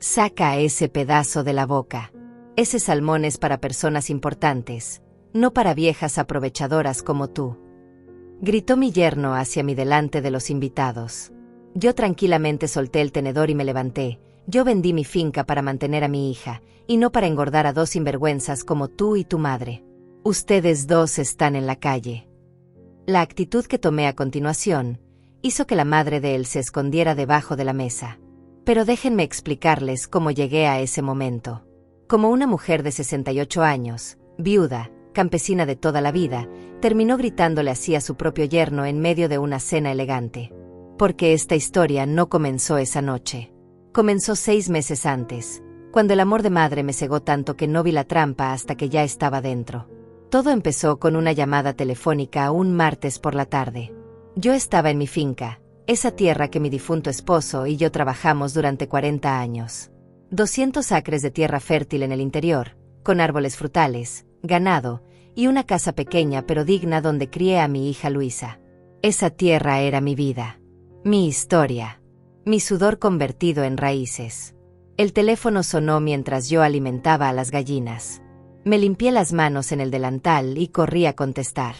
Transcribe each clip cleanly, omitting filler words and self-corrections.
Saca ese pedazo de la boca. Ese salmón es para personas importantes, no para viejas aprovechadoras como tú. Gritó mi yerno hacia mí delante de los invitados. Yo tranquilamente solté el tenedor y me levanté. Yo vendí mi finca para mantener a mi hija, y no para engordar a dos sinvergüenzas como tú y tu madre. Ustedes dos están en la calle. La actitud que tomé a continuación hizo que la madre de él se escondiera debajo de la mesa. Pero déjenme explicarles cómo llegué a ese momento. Como una mujer de 68 años, viuda, campesina de toda la vida, terminó gritándole así a su propio yerno en medio de una cena elegante. Porque esta historia no comenzó esa noche. Comenzó 6 meses antes, cuando el amor de madre me cegó tanto que no vi la trampa hasta que ya estaba dentro. Todo empezó con una llamada telefónica un martes por la tarde. Yo estaba en mi finca, esa tierra que mi difunto esposo y yo trabajamos durante 40 años. 200 acres de tierra fértil en el interior, con árboles frutales, ganado, y una casa pequeña pero digna donde crié a mi hija Luisa. Esa tierra era mi vida, mi historia, mi sudor convertido en raíces. El teléfono sonó mientras yo alimentaba a las gallinas. Me limpié las manos en el delantal y corrí a contestar.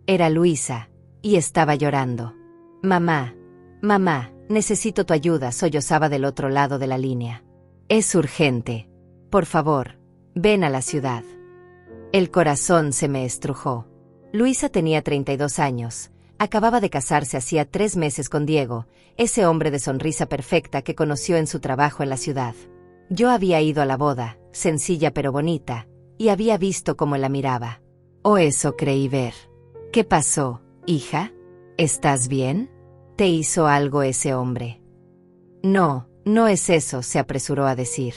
Era Luisa, y estaba llorando. Mamá, mamá, necesito tu ayuda, sollozaba del otro lado de la línea. Es urgente. Por favor, ven a la ciudad. El corazón se me estrujó. Luisa tenía 32 años. Acababa de casarse hacía 3 meses con Diego, ese hombre de sonrisa perfecta que conoció en su trabajo en la ciudad. Yo había ido a la boda, sencilla pero bonita, y había visto cómo la miraba. O eso creí ver. ¿Qué pasó, hija? ¿Estás bien? ¿Te hizo algo ese hombre? No, no es eso, se apresuró a decir.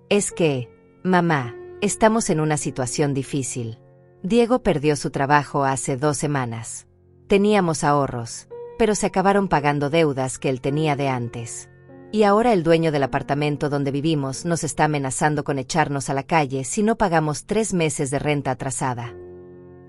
Es que, mamá, estamos en una situación difícil. Diego perdió su trabajo hace 2 semanas. Teníamos ahorros, pero se acabaron pagando deudas que él tenía de antes. Y ahora el dueño del apartamento donde vivimos nos está amenazando con echarnos a la calle si no pagamos 3 meses de renta atrasada.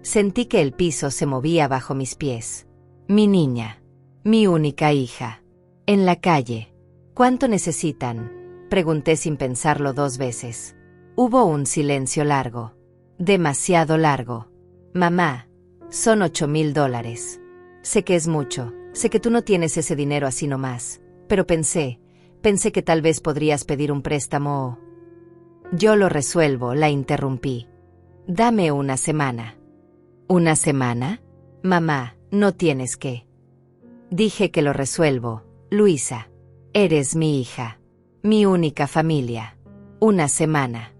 Sentí que el piso se movía bajo mis pies. Mi niña, mi única hija, en la calle. ¿Cuánto necesitan?, pregunté sin pensarlo 2 veces. Hubo un silencio largo. Demasiado largo. Mamá, son $8,000. Sé que es mucho, sé que tú no tienes ese dinero así nomás, pero pensé que tal vez podrías pedir un préstamo o... Yo lo resuelvo, la interrumpí. Dame una semana. ¿Una semana? Mamá, no tienes que. Dije que lo resuelvo, Luisa. Eres mi hija, mi única familia. Una semana.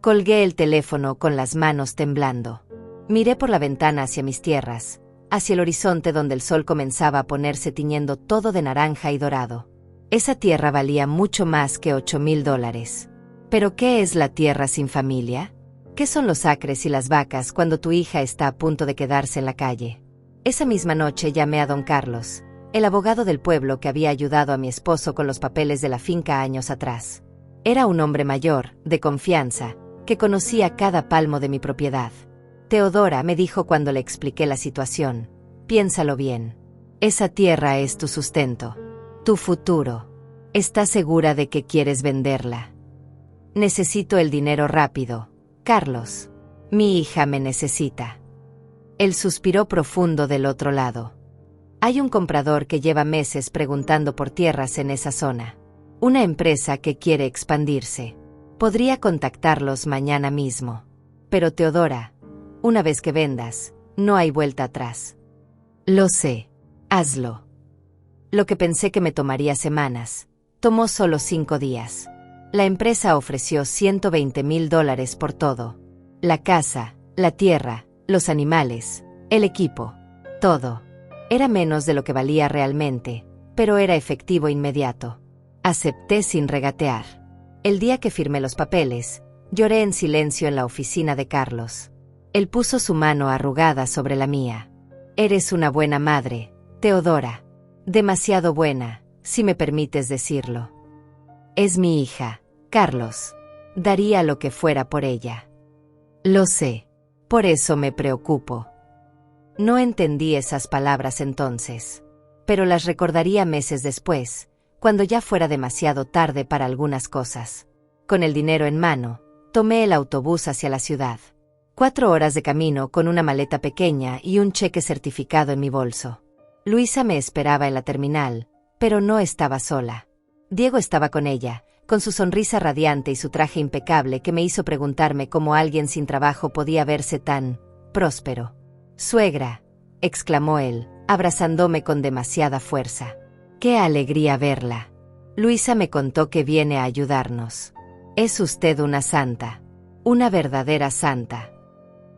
Colgué el teléfono con las manos temblando. Miré por la ventana hacia mis tierras, hacia el horizonte donde el sol comenzaba a ponerse tiñendo todo de naranja y dorado. Esa tierra valía mucho más que $8,000. ¿Pero qué es la tierra sin familia? ¿Qué son los acres y las vacas cuando tu hija está a punto de quedarse en la calle? Esa misma noche llamé a don Carlos, el abogado del pueblo que había ayudado a mi esposo con los papeles de la finca años atrás. Era un hombre mayor, de confianza, que conocía cada palmo de mi propiedad. Teodora, me dijo cuando le expliqué la situación, piénsalo bien. Esa tierra es tu sustento, tu futuro. ¿Estás segura de que quieres venderla? Necesito el dinero rápido, Carlos. Mi hija me necesita. Él suspiró profundo del otro lado. Hay un comprador que lleva meses preguntando por tierras en esa zona. Una empresa que quiere expandirse. Podría contactarlos mañana mismo. Pero Teodora, una vez que vendas, no hay vuelta atrás. Lo sé. Hazlo. Lo que pensé que me tomaría semanas, tomó solo 5 días. La empresa ofreció $120,000 por todo. La casa, la tierra, los animales, el equipo, todo. Era menos de lo que valía realmente, pero era efectivo inmediato. Acepté sin regatear. El día que firmé los papeles, lloré en silencio en la oficina de Carlos. Él puso su mano arrugada sobre la mía. Eres una buena madre, Teodora. Demasiado buena, si me permites decirlo. Es mi hija, Carlos. Daría lo que fuera por ella. Lo sé. Por eso me preocupo. No entendí esas palabras entonces, pero las recordaría meses después, cuando ya fuera demasiado tarde para algunas cosas. Con el dinero en mano, tomé el autobús hacia la ciudad. 4 horas de camino con una maleta pequeña y un cheque certificado en mi bolso. Luisa me esperaba en la terminal, pero no estaba sola. Diego estaba con ella, con su sonrisa radiante y su traje impecable que me hizo preguntarme cómo alguien sin trabajo podía verse tan próspero. «Suegra», exclamó él, abrazándome con demasiada fuerza. «Qué alegría verla. Luisa me contó que viene a ayudarnos. Es usted una santa. Una verdadera santa».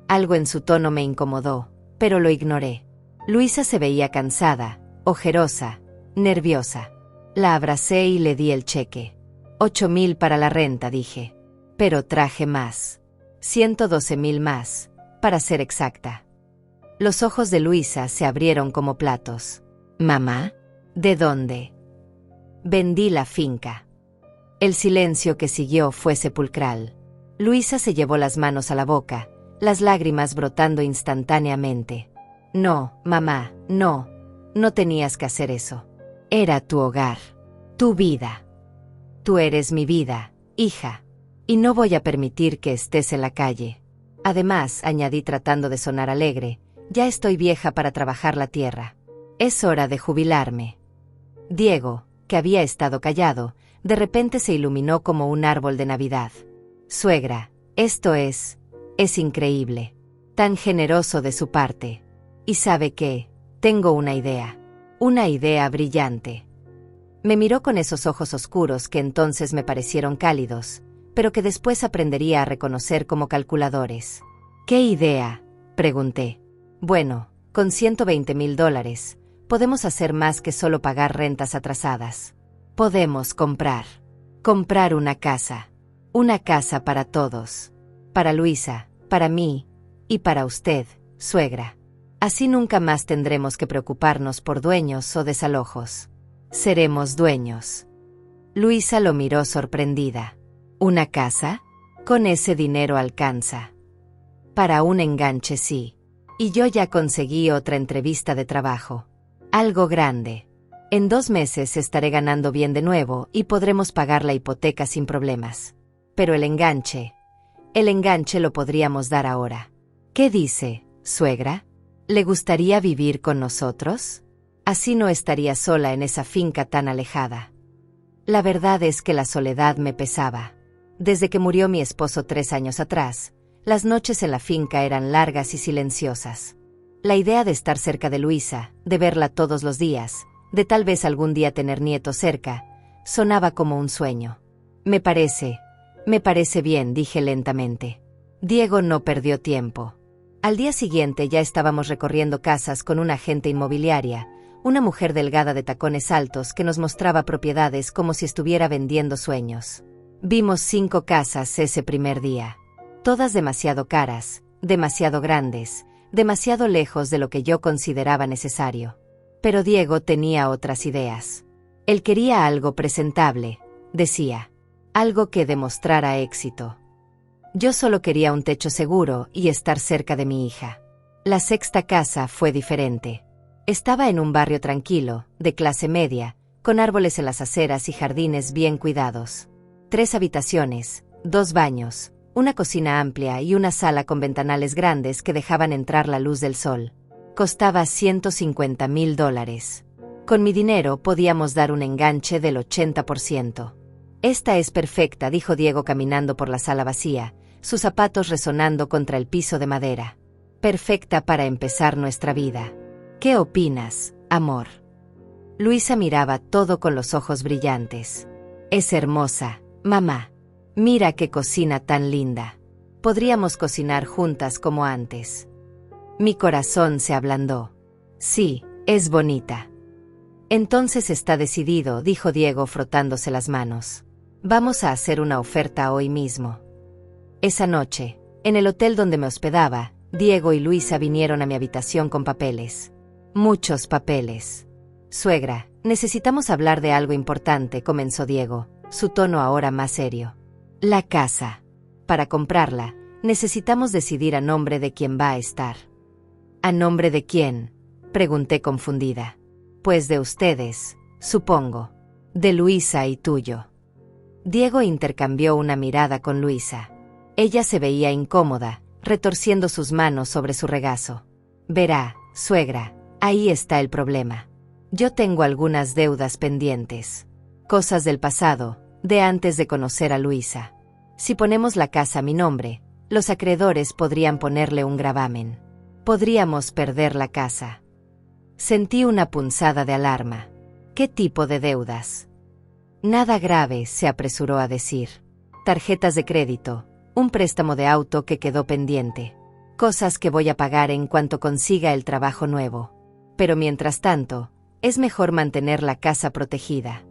Algo en su tono me incomodó, pero lo ignoré. Luisa se veía cansada, ojerosa, nerviosa. La abracé y le di el cheque. 8.000 para la renta, dije. Pero traje más. 112.000 más, para ser exacta. Los ojos de Luisa se abrieron como platos. «¿Mamá? ¿De dónde?» «Vendí la finca». El silencio que siguió fue sepulcral. Luisa se llevó las manos a la boca, las lágrimas brotando instantáneamente. «No, mamá, no. No tenías que hacer eso. Era tu hogar, tu vida. Tú eres mi vida, hija. Y no voy a permitir que estés en la calle. Además», añadí tratando de sonar alegre, «ya estoy vieja para trabajar la tierra. Es hora de jubilarme». Diego, que había estado callado, de repente se iluminó como un árbol de Navidad. «Suegra, esto es increíble. Tan generoso de su parte. Y sabe qué, tengo una idea brillante». Me miró con esos ojos oscuros que entonces me parecieron cálidos, pero que después aprendería a reconocer como calculadores. «¿Qué idea?», pregunté. «Bueno, con $120.000, podemos hacer más que solo pagar rentas atrasadas. Podemos comprar una casa para todos. Para Luisa, para mí, y para usted, suegra. Así nunca más tendremos que preocuparnos por dueños o desalojos. Seremos dueños». Luisa lo miró sorprendida. «¿Una casa? Con ese dinero alcanza». «Para un enganche sí. Y yo ya conseguí otra entrevista de trabajo. Algo grande. En 2 meses estaré ganando bien de nuevo y podremos pagar la hipoteca sin problemas. Pero el enganche lo podríamos dar ahora. ¿Qué dice, suegra? ¿Le gustaría vivir con nosotros? Así no estaría sola en esa finca tan alejada». La verdad es que la soledad me pesaba. Desde que murió mi esposo 3 años atrás, las noches en la finca eran largas y silenciosas. La idea de estar cerca de Luisa, de verla todos los días, de tal vez algún día tener nietos cerca, sonaba como un sueño. Me parece bien», dije lentamente. Diego no perdió tiempo. Al día siguiente ya estábamos recorriendo casas con una agente inmobiliaria, una mujer delgada de tacones altos que nos mostraba propiedades como si estuviera vendiendo sueños. Vimos 5 casas ese primer día. Todas demasiado caras, demasiado grandes, demasiado lejos de lo que yo consideraba necesario. Pero Diego tenía otras ideas. Él quería algo presentable, decía. Algo que demostrara éxito. Yo solo quería un techo seguro y estar cerca de mi hija. La 6ª casa fue diferente. Estaba en un barrio tranquilo, de clase media, con árboles en las aceras y jardines bien cuidados. 3 habitaciones, 2 baños, una cocina amplia y una sala con ventanales grandes que dejaban entrar la luz del sol. Costaba $150.000. Con mi dinero podíamos dar un enganche del 80%. «Esta es perfecta», dijo Diego caminando por la sala vacía, sus zapatos resonando contra el piso de madera. «Perfecta para empezar nuestra vida. ¿Qué opinas, amor?» Luisa miraba todo con los ojos brillantes. «Es hermosa, mamá. Mira qué cocina tan linda. Podríamos cocinar juntas como antes». Mi corazón se ablandó. «Sí, es bonita». «Entonces está decidido», dijo Diego frotándose las manos. «Vamos a hacer una oferta hoy mismo». Esa noche, en el hotel donde me hospedaba, Diego y Luisa vinieron a mi habitación con papeles. Muchos papeles. «Suegra, necesitamos hablar de algo importante», comenzó Diego, su tono ahora más serio. «La casa. Para comprarla, necesitamos decidir a nombre de quién va a estar». «¿A nombre de quién?», pregunté confundida. «Pues de ustedes, supongo». De Luisa y tuyo. Diego intercambió una mirada con Luisa. Ella se veía incómoda, retorciendo sus manos sobre su regazo. Verá, suegra, ahí está el problema. Yo tengo algunas deudas pendientes. Cosas del pasado, de antes de conocer a Luisa. Si ponemos la casa a mi nombre, los acreedores podrían ponerle un gravamen. Podríamos perder la casa. Sentí una punzada de alarma. ¿Qué tipo de deudas? Nada grave, se apresuró a decir. Tarjetas de crédito, un préstamo de auto que quedó pendiente. Cosas que voy a pagar en cuanto consiga el trabajo nuevo. Pero mientras tanto, es mejor mantener la casa protegida.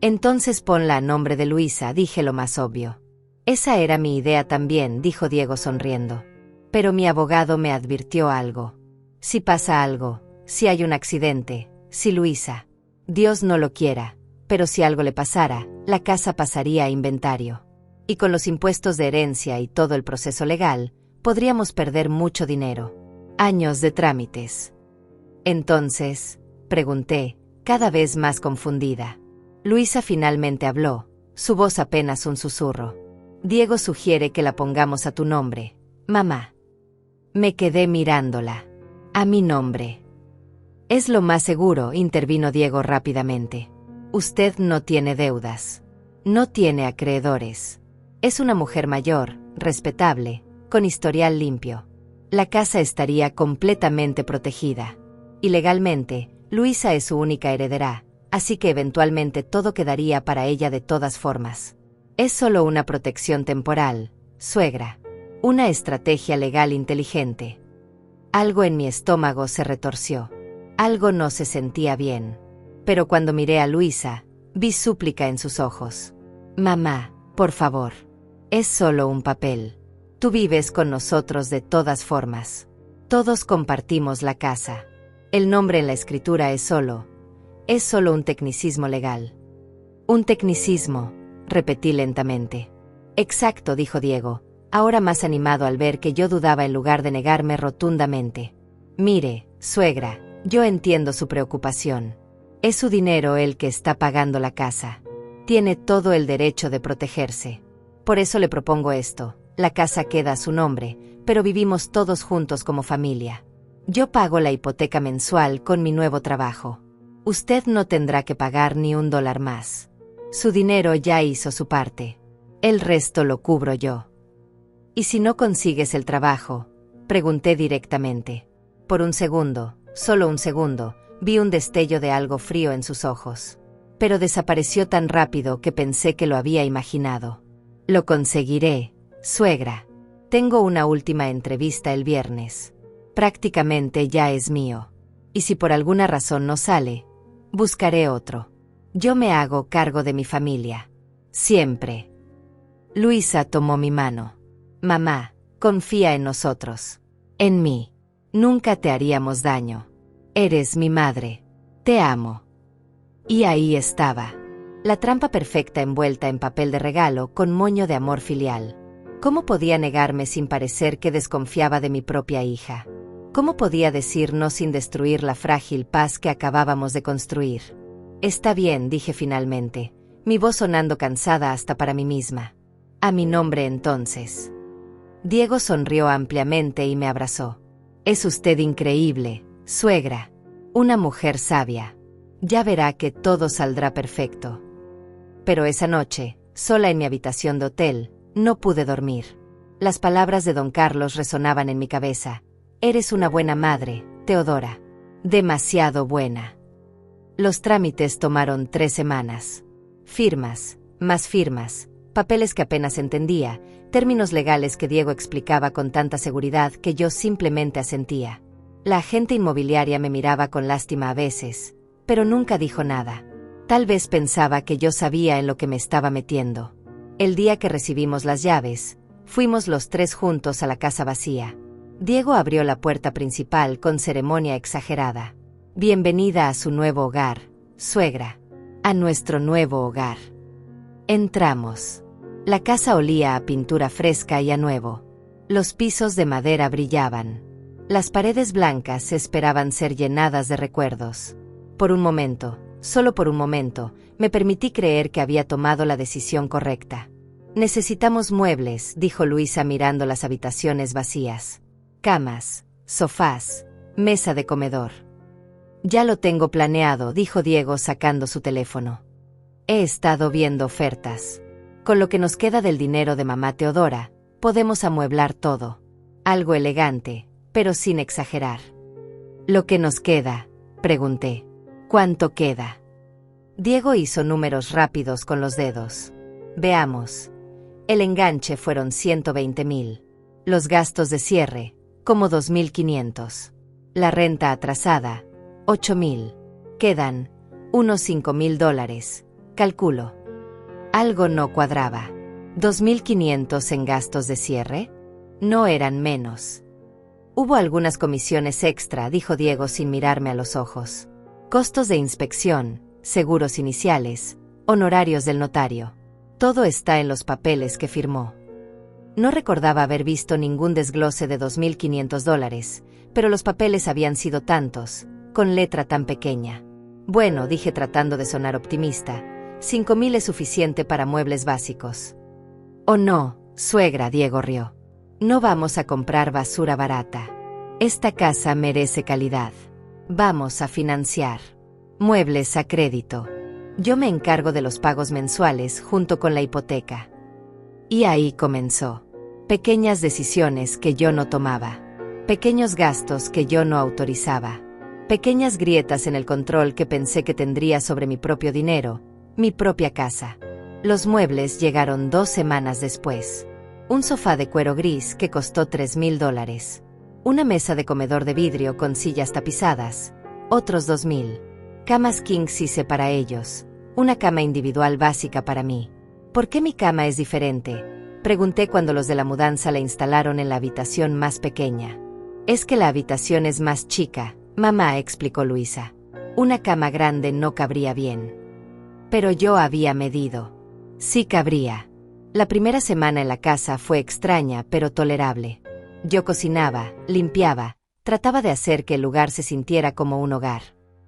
Entonces ponla a nombre de Luisa, dije lo más obvio. Esa era mi idea también, dijo Diego sonriendo. Pero mi abogado me advirtió algo. Si pasa algo, si hay un accidente, si Luisa, Dios no lo quiera, pero si algo le pasara, la casa pasaría a inventario. Y con los impuestos de herencia y todo el proceso legal, podríamos perder mucho dinero. Años de trámites. Entonces, pregunté, cada vez más confundida. Luisa finalmente habló, su voz apenas un susurro. Diego sugiere que la pongamos a tu nombre, mamá. Me quedé mirándola. A mi nombre. Es lo más seguro, intervino Diego rápidamente. Usted no tiene deudas. No tiene acreedores. Es una mujer mayor, respetable, con historial limpio. La casa estaría completamente protegida. Y legalmente, Luisa es su única heredera, así que eventualmente todo quedaría para ella de todas formas. Es solo una protección temporal, suegra. Una estrategia legal inteligente. Algo en mi estómago se retorció. Algo no se sentía bien. Pero cuando miré a Luisa, vi súplica en sus ojos. Mamá, por favor. Es solo un papel. Tú vives con nosotros de todas formas. Todos compartimos la casa. El nombre en la escritura es solo un tecnicismo legal. Un tecnicismo, repetí lentamente. Exacto, dijo Diego, ahora más animado al ver que yo dudaba en lugar de negarme rotundamente. Mire, suegra, yo entiendo su preocupación. Es su dinero el que está pagando la casa. Tiene todo el derecho de protegerse. Por eso le propongo esto. La casa queda a su nombre, pero vivimos todos juntos como familia. Yo pago la hipoteca mensual con mi nuevo trabajo. Usted no tendrá que pagar ni $1 más. Su dinero ya hizo su parte. El resto lo cubro yo. ¿Y si no consigues el trabajo? Pregunté directamente. Por un segundo, solo un segundo, vi un destello de algo frío en sus ojos. Pero desapareció tan rápido que pensé que lo había imaginado. Lo conseguiré, suegra. Tengo una última entrevista el viernes. Prácticamente ya es mío. Y si por alguna razón no sale, buscaré otro. Yo me hago cargo de mi familia. Siempre. Luisa tomó mi mano. Mamá, confía en nosotros. En mí. Nunca te haríamos daño. Eres mi madre. Te amo. Y ahí estaba. La trampa perfecta envuelta en papel de regalo con moño de amor filial. ¿Cómo podía negarme sin parecer que desconfiaba de mi propia hija? ¿Cómo podía decir no sin destruir la frágil paz que acabábamos de construir? Está bien, dije finalmente, mi voz sonando cansada hasta para mí misma. A mi nombre entonces. Diego sonrió ampliamente y me abrazó. Es usted increíble, suegra. Una mujer sabia. Ya verá que todo saldrá perfecto. Pero esa noche, sola en mi habitación de hotel, no pude dormir. Las palabras de don Carlos resonaban en mi cabeza. Eres una buena madre, Teodora. Demasiado buena. Los trámites tomaron 3 semanas. Firmas, más firmas, papeles que apenas entendía, términos legales que Diego explicaba con tanta seguridad que yo simplemente asentía. La agente inmobiliaria me miraba con lástima a veces, pero nunca dijo nada. Tal vez pensaba que yo sabía en lo que me estaba metiendo. El día que recibimos las llaves, fuimos los 3 juntos a la casa vacía. Diego abrió la puerta principal con ceremonia exagerada. Bienvenida a su nuevo hogar, suegra. A nuestro nuevo hogar. Entramos. La casa olía a pintura fresca y a nuevo. Los pisos de madera brillaban. Las paredes blancas esperaban ser llenadas de recuerdos. Por un momento, Solo por un momento, me permití creer que había tomado la decisión correcta. Necesitamos muebles, dijo Luisa mirando las habitaciones vacías. Camas, sofás, mesa de comedor. Ya lo tengo planeado, dijo Diego sacando su teléfono. He estado viendo ofertas. Con lo que nos queda del dinero de mamá Teodora, podemos amueblar todo. Algo elegante, pero sin exagerar. ¿Lo que nos queda?, pregunté. ¿Cuánto queda? Diego hizo números rápidos con los dedos. Veamos. El enganche fueron 120,000. Los gastos de cierre, como 2,500. La renta atrasada, 8,000. Quedan unos $5,000, calculo. Algo no cuadraba. ¿2,500 en gastos de cierre? No eran menos. Hubo algunas comisiones extra, dijo Diego sin mirarme a los ojos. Costos de inspección, seguros iniciales, honorarios del notario. Todo está en los papeles que firmó. No recordaba haber visto ningún desglose de $2,500, pero los papeles habían sido tantos, con letra tan pequeña. Bueno, dije tratando de sonar optimista, 5,000 es suficiente para muebles básicos. Oh no, suegra, Diego rió. No vamos a comprar basura barata. Esta casa merece calidad. Vamos a financiar. Muebles a crédito. Yo me encargo de los pagos mensuales junto con la hipoteca. Y ahí comenzó. Pequeñas decisiones que yo no tomaba. Pequeños gastos que yo no autorizaba. Pequeñas grietas en el control que pensé que tendría sobre mi propio dinero, mi propia casa. Los muebles llegaron 2 semanas después. Un sofá de cuero gris que costó $3,000. Una mesa de comedor de vidrio con sillas tapizadas, otros 2,000. Camas king size para ellos, una cama individual básica para mí. ¿Por qué mi cama es diferente?, pregunté cuando los de la mudanza la instalaron en la habitación más pequeña. Es que la habitación es más chica, mamá, explicó Luisa. Una cama grande no cabría bien. Pero yo había medido. Sí cabría. La primera semana en la casa fue extraña pero tolerable. Yo cocinaba, limpiaba, trataba de hacer que el lugar se sintiera como un hogar.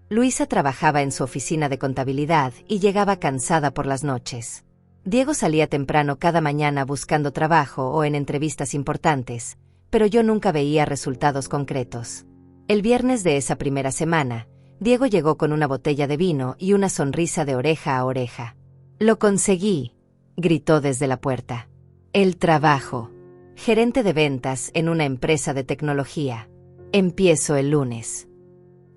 Luisa trabajaba en su oficina de contabilidad y llegaba cansada por las noches. Diego salía temprano cada mañana buscando trabajo o en entrevistas importantes, pero yo nunca veía resultados concretos. El viernes de esa primera semana, Diego llegó con una botella de vino y una sonrisa de oreja a oreja. «Lo conseguí», gritó desde la puerta. «El trabajo. Gerente de ventas en una empresa de tecnología. Empiezo el lunes».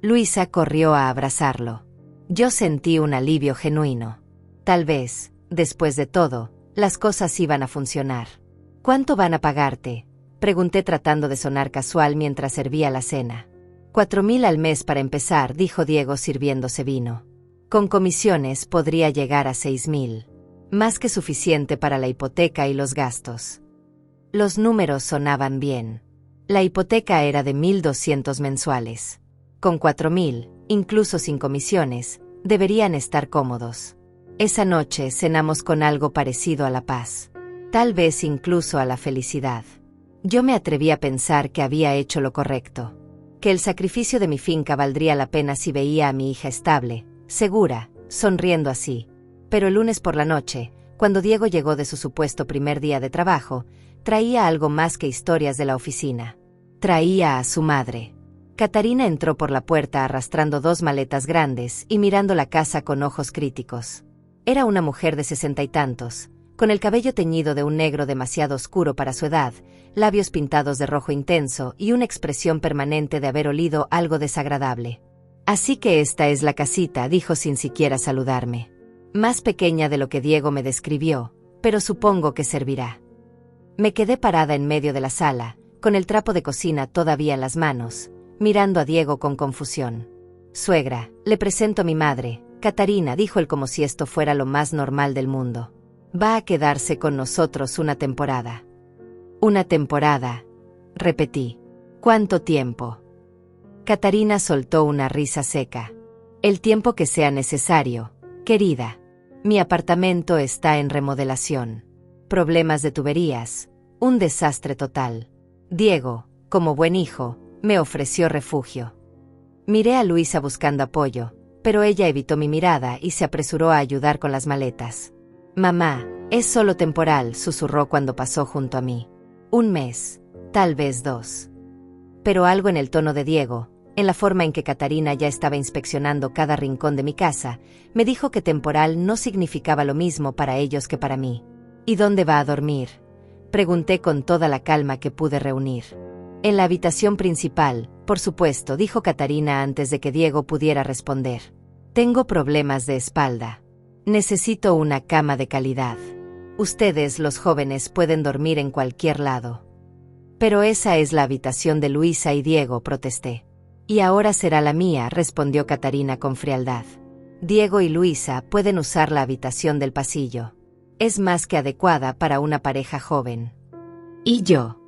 Luisa corrió a abrazarlo. Yo sentí un alivio genuino. Tal vez, después de todo, las cosas iban a funcionar. «¿Cuánto van a pagarte?», pregunté tratando de sonar casual mientras servía la cena. 4,000 al mes para empezar, dijo Diego sirviéndose vino. Con comisiones podría llegar a 6,000. Más que suficiente para la hipoteca y los gastos. Los números sonaban bien. La hipoteca era de 1,200 mensuales. Con 4,000, incluso sin comisiones, deberían estar cómodos. Esa noche cenamos con algo parecido a la paz. Tal vez incluso a la felicidad. Yo me atreví a pensar que había hecho lo correcto. Que el sacrificio de mi finca valdría la pena si veía a mi hija estable, segura, sonriendo así. Pero el lunes por la noche, cuando Diego llegó de su supuesto primer día de trabajo, traía algo más que historias de la oficina. Traía a su madre. Catarina entró por la puerta arrastrando 2 maletas grandes y mirando la casa con ojos críticos. Era una mujer de 60 y tantos, con el cabello teñido de un negro demasiado oscuro para su edad, labios pintados de rojo intenso y una expresión permanente de haber olido algo desagradable. «Así que esta es la casita», dijo sin siquiera saludarme. Más pequeña de lo que Diego me describió, pero supongo que servirá. Me quedé parada en medio de la sala, con el trapo de cocina todavía en las manos, mirando a Diego con confusión. «Suegra, le presento a mi madre, Catarina», dijo él como si esto fuera lo más normal del mundo. «Va a quedarse con nosotros una temporada». «Una temporada», repetí. «¿Cuánto tiempo?» Catarina soltó una risa seca. «El tiempo que sea necesario, querida. Mi apartamento está en remodelación. Problemas de tuberías, un desastre total. Diego, como buen hijo, me ofreció refugio». Miré a Luisa buscando apoyo, Pero ella evitó mi mirada y se apresuró a ayudar con las maletas. «Mamá, es solo temporal», susurró cuando pasó junto a mí. «Un mes, tal vez 2». Pero algo en el tono de Diego, en la forma en que Catarina ya estaba inspeccionando cada rincón de mi casa, me dijo que temporal no significaba lo mismo para ellos que para mí. «¿Y dónde va a dormir?», pregunté con toda la calma que pude reunir. «En la habitación principal, por supuesto», dijo Catarina antes de que Diego pudiera responder. «Tengo problemas de espalda. Necesito una cama de calidad. Ustedes, los jóvenes, pueden dormir en cualquier lado». «Pero esa es la habitación de Luisa y Diego», protesté. «Y ahora será la mía», respondió Catarina con frialdad. «Diego y Luisa pueden usar la habitación del pasillo. Es más que adecuada para una pareja joven». «¿Y yo?».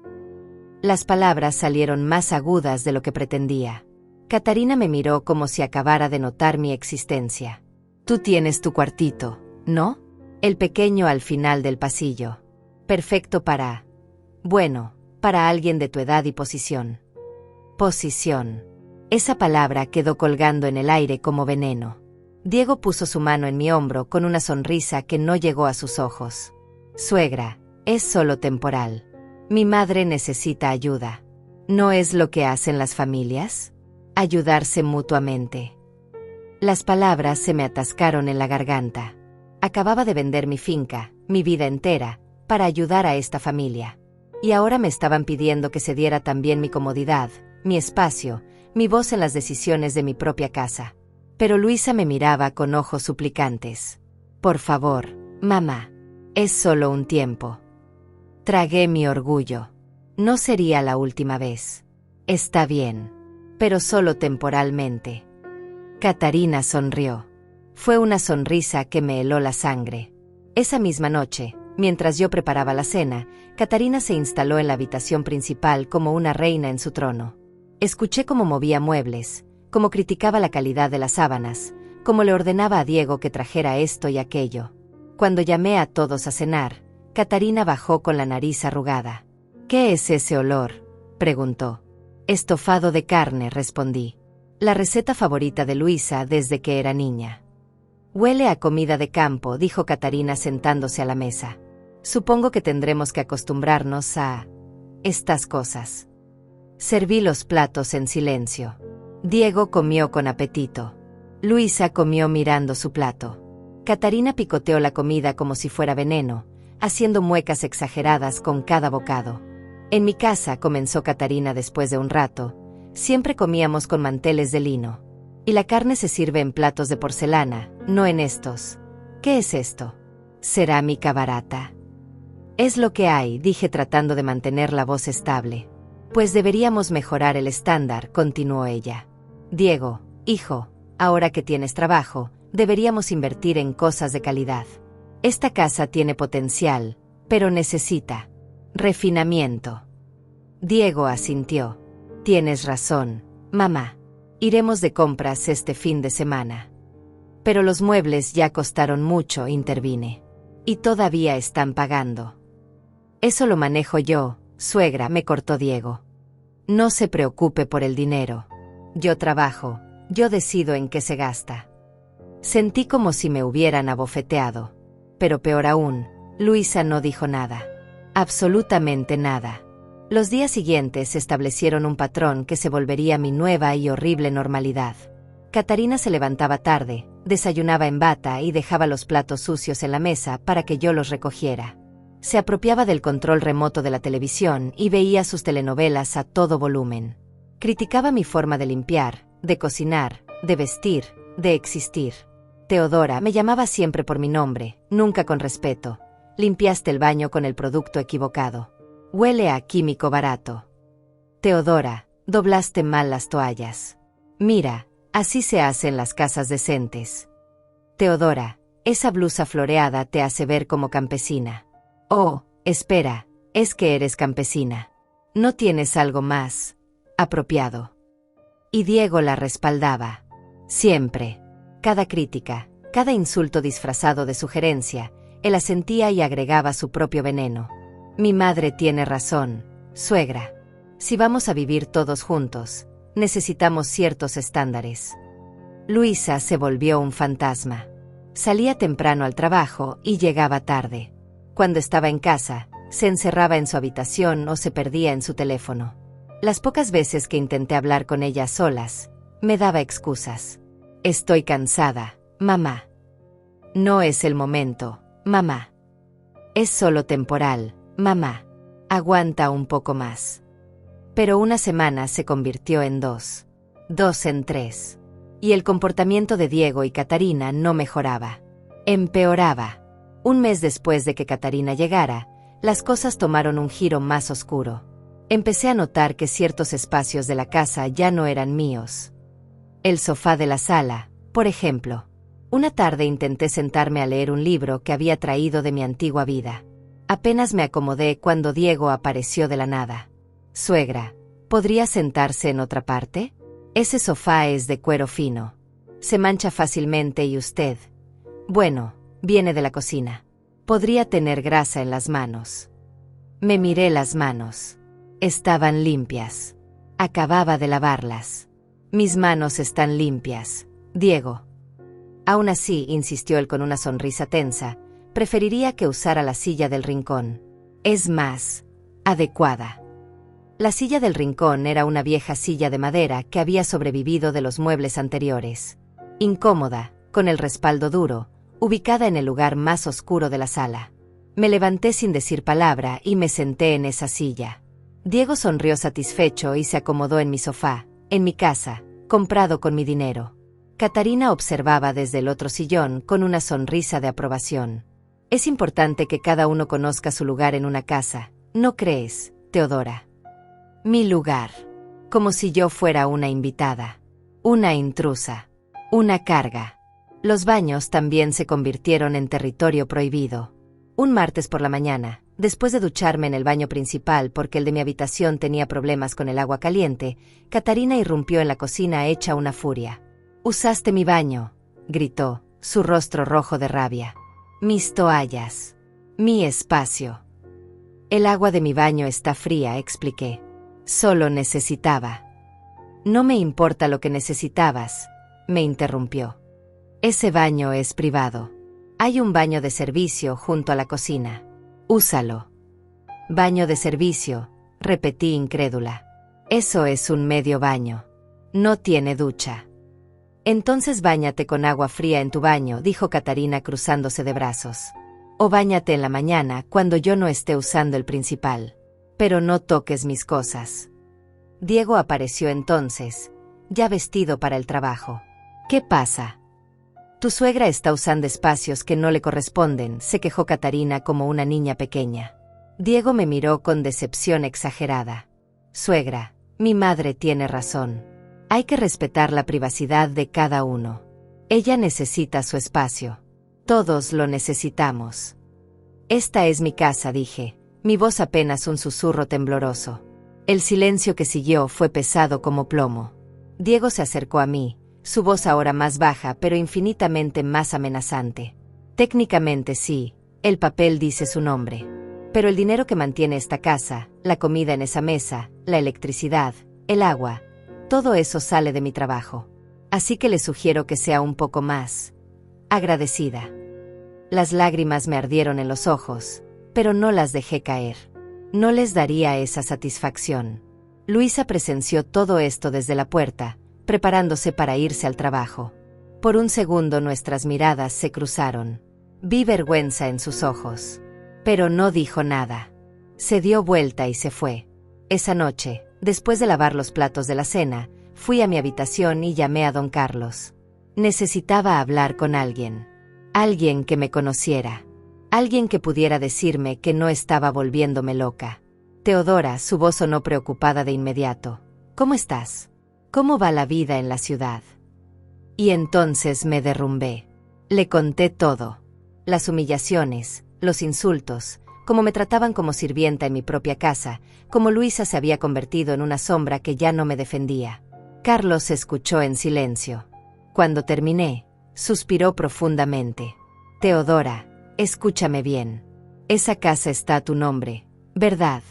Las palabras salieron más agudas de lo que pretendía. Catarina me miró como si acabara de notar mi existencia. «Tú tienes tu cuartito, ¿no? El pequeño al final del pasillo. Perfecto para... bueno, para alguien de tu edad y posición». Posición. Esa palabra quedó colgando en el aire como veneno. Diego puso su mano en mi hombro con una sonrisa que no llegó a sus ojos. «Suegra, es solo temporal. Mi madre necesita ayuda. ¿No es lo que hacen las familias? Ayudarse mutuamente». Las palabras se me atascaron en la garganta. Acababa de vender mi finca, mi vida entera, para ayudar a esta familia. Y ahora me estaban pidiendo que cediera también mi comodidad, mi espacio, mi voz en las decisiones de mi propia casa. Pero Luisa me miraba con ojos suplicantes. «Por favor, mamá. Es solo un tiempo». Tragué mi orgullo. No sería la última vez. «Está bien. Pero solo temporalmente». Catarina sonrió. Fue una sonrisa que me heló la sangre. Esa misma noche, mientras yo preparaba la cena, Catarina se instaló en la habitación principal como una reina en su trono. Escuché cómo movía muebles, cómo criticaba la calidad de las sábanas, cómo le ordenaba a Diego que trajera esto y aquello. Cuando llamé a todos a cenar, Catarina bajó con la nariz arrugada. «¿Qué es ese olor?», preguntó. «Estofado de carne», respondí. «La receta favorita de Luisa desde que era niña». «Huele a comida de campo», dijo Catarina sentándose a la mesa. «Supongo que tendremos que acostumbrarnos a... estas cosas». Serví los platos en silencio. Diego comió con apetito. Luisa comió mirando su plato. Catarina picoteó la comida como si fuera veneno, haciendo muecas exageradas con cada bocado. «En mi casa», comenzó Catarina después de un rato, «siempre comíamos con manteles de lino. Y la carne se sirve en platos de porcelana, no en estos. ¿Qué es esto? ¿Cerámica barata?». «Es lo que hay», dije tratando de mantener la voz estable. «Pues deberíamos mejorar el estándar», continuó ella. «Diego, hijo, ahora que tienes trabajo, deberíamos invertir en cosas de calidad. Esta casa tiene potencial, pero necesita refinamiento». Diego asintió. «Tienes razón, mamá. Iremos de compras este fin de semana». «Pero los muebles ya costaron mucho», intervine. «Y todavía están pagando». «Eso lo manejo yo, suegra», me cortó Diego. «No se preocupe por el dinero. Yo trabajo, yo decido en qué se gasta». Sentí como si me hubieran abofeteado. Pero peor aún, Luisa no dijo nada. Absolutamente nada. Los días siguientes establecieron un patrón que se volvería mi nueva y horrible normalidad. Catarina se levantaba tarde, desayunaba en bata y dejaba los platos sucios en la mesa para que yo los recogiera. Se apropiaba del control remoto de la televisión y veía sus telenovelas a todo volumen. Criticaba mi forma de limpiar, de cocinar, de vestir, de existir. «Teodora», me llamaba siempre por mi nombre, nunca con respeto. «Limpiaste el baño con el producto equivocado. Huele a químico barato». «Teodora, doblaste mal las toallas. Mira, así se hace en las casas decentes». «Teodora, esa blusa floreada te hace ver como campesina». «Oh, espera, es que eres campesina. ¿No tienes algo más apropiado?». Y Diego la respaldaba. Siempre. Cada crítica, cada insulto disfrazado de sugerencia, él asentía y agregaba su propio veneno. «Mi madre tiene razón, suegra. Si vamos a vivir todos juntos, necesitamos ciertos estándares». Luisa se volvió un fantasma. Salía temprano al trabajo y llegaba tarde. Cuando estaba en casa, se encerraba en su habitación o se perdía en su teléfono. Las pocas veces que intenté hablar con ella a solas, me daba excusas. Estoy cansada, mamá. No es el momento, mamá. Es solo temporal, mamá. Aguanta un poco más. Pero una semana se convirtió en 2. 2 en 3. Y el comportamiento de Diego y Catarina no mejoraba. Empeoraba. Un mes después de que Catarina llegara, las cosas tomaron un giro más oscuro. Empecé a notar que ciertos espacios de la casa ya no eran míos. El sofá de la sala, por ejemplo. Una tarde intenté sentarme a leer un libro que había traído de mi antigua vida. Apenas me acomodé cuando Diego apareció de la nada. Suegra, ¿podría sentarse en otra parte? Ese sofá es de cuero fino. Se mancha fácilmente y usted, bueno, viene de la cocina. Podría tener grasa en las manos. Me miré las manos. Estaban limpias. Acababa de lavarlas. Mis manos están limpias, Diego. Aún así, insistió él con una sonrisa tensa, preferiría que usara la silla del rincón. Es más adecuada. La silla del rincón era una vieja silla de madera que había sobrevivido de los muebles anteriores. Incómoda, con el respaldo duro, ubicada en el lugar más oscuro de la sala. Me levanté sin decir palabra y me senté en esa silla. Diego sonrió satisfecho y se acomodó en mi sofá, en mi casa, comprado con mi dinero. Catarina observaba desde el otro sillón con una sonrisa de aprobación. Es importante que cada uno conozca su lugar en una casa, ¿no crees, Teodora? Mi lugar. Como si yo fuera una invitada. Una intrusa. Una carga. Los baños también se convirtieron en territorio prohibido. Un martes por la mañana, después de ducharme en el baño principal porque el de mi habitación tenía problemas con el agua caliente, Catarina irrumpió en la cocina hecha una furia. «Usaste mi baño», gritó, su rostro rojo de rabia. «Mis toallas. Mi espacio». «El agua de mi baño está fría», expliqué. «Solo necesitaba». «No me importa lo que necesitabas», me interrumpió. «Ese baño es privado. Hay un baño de servicio junto a la cocina. Úsalo». «Baño de servicio», repetí incrédula. «Eso es un medio baño. No tiene ducha». «Entonces báñate con agua fría en tu baño», dijo Catarina cruzándose de brazos. «O báñate en la mañana cuando yo no esté usando el principal. Pero no toques mis cosas». Diego apareció entonces, ya vestido para el trabajo. «¿Qué pasa?» «Tu suegra está usando espacios que no le corresponden», se quejó Catarina como una niña pequeña. Diego me miró con decepción exagerada. «Suegra, mi madre tiene razón. Hay que respetar la privacidad de cada uno. Ella necesita su espacio. Todos lo necesitamos». «Esta es mi casa», dije, mi voz apenas un susurro tembloroso. El silencio que siguió fue pesado como plomo. Diego se acercó a mí, su voz ahora más baja pero infinitamente más amenazante. «Técnicamente sí, el papel dice su nombre. Pero el dinero que mantiene esta casa, la comida en esa mesa, la electricidad, el agua, todo eso sale de mi trabajo. Así que le sugiero que sea un poco más agradecida». Las lágrimas me ardieron en los ojos, pero no las dejé caer. No les daría esa satisfacción. Luisa presenció todo esto desde la puerta, preparándose para irse al trabajo. Por un segundo nuestras miradas se cruzaron. Vi vergüenza en sus ojos. Pero no dijo nada. Se dio vuelta y se fue. Esa noche, después de lavar los platos de la cena, fui a mi habitación y llamé a don Carlos. Necesitaba hablar con alguien. Alguien que me conociera. Alguien que pudiera decirme que no estaba volviéndome loca. «Teodora», su voz sonó preocupada de inmediato. «¿Cómo estás? ¿Cómo va la vida en la ciudad?» Y entonces me derrumbé. Le conté todo. Las humillaciones, los insultos, cómo me trataban como sirvienta en mi propia casa, cómo Luisa se había convertido en una sombra que ya no me defendía. Carlos escuchó en silencio. Cuando terminé, suspiró profundamente. «Teodora, escúchame bien. Esa casa está a tu nombre, ¿verdad?»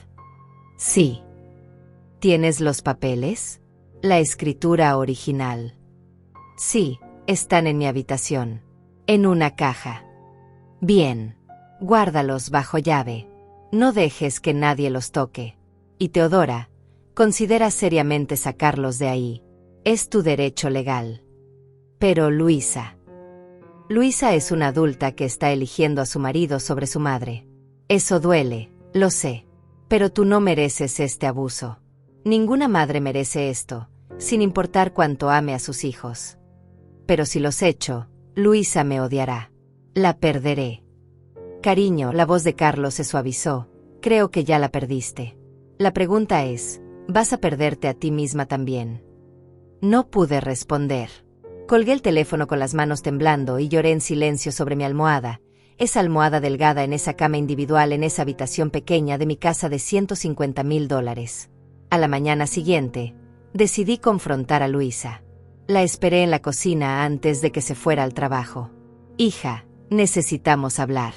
«Sí». «¿Tienes los papeles? ¿La escritura original?» «Sí, Están en mi habitación. En una caja. Bien. Guárdalos bajo llave. No dejes que nadie los toque. Y Teodora, considera seriamente sacarlos de ahí. Es tu derecho legal. Pero Luisa. Luisa es una adulta que está eligiendo a su marido sobre su madre. Eso duele, lo sé. Pero tú no mereces este abuso. Ninguna madre merece esto, sin importar cuánto ame a sus hijos. Pero si los echo, Luisa me odiará. La perderé. Cariño, la voz de Carlos se suavizó. Creo que ya la perdiste. La pregunta es, ¿vas a perderte a ti misma también? No pude responder. Colgué el teléfono con las manos temblando y lloré en silencio sobre mi almohada, esa almohada delgada en esa cama individual en esa habitación pequeña de mi casa de $150,000. A la mañana siguiente, decidí confrontar a Luisa. La esperé en la cocina antes de que se fuera al trabajo. Hija, necesitamos hablar.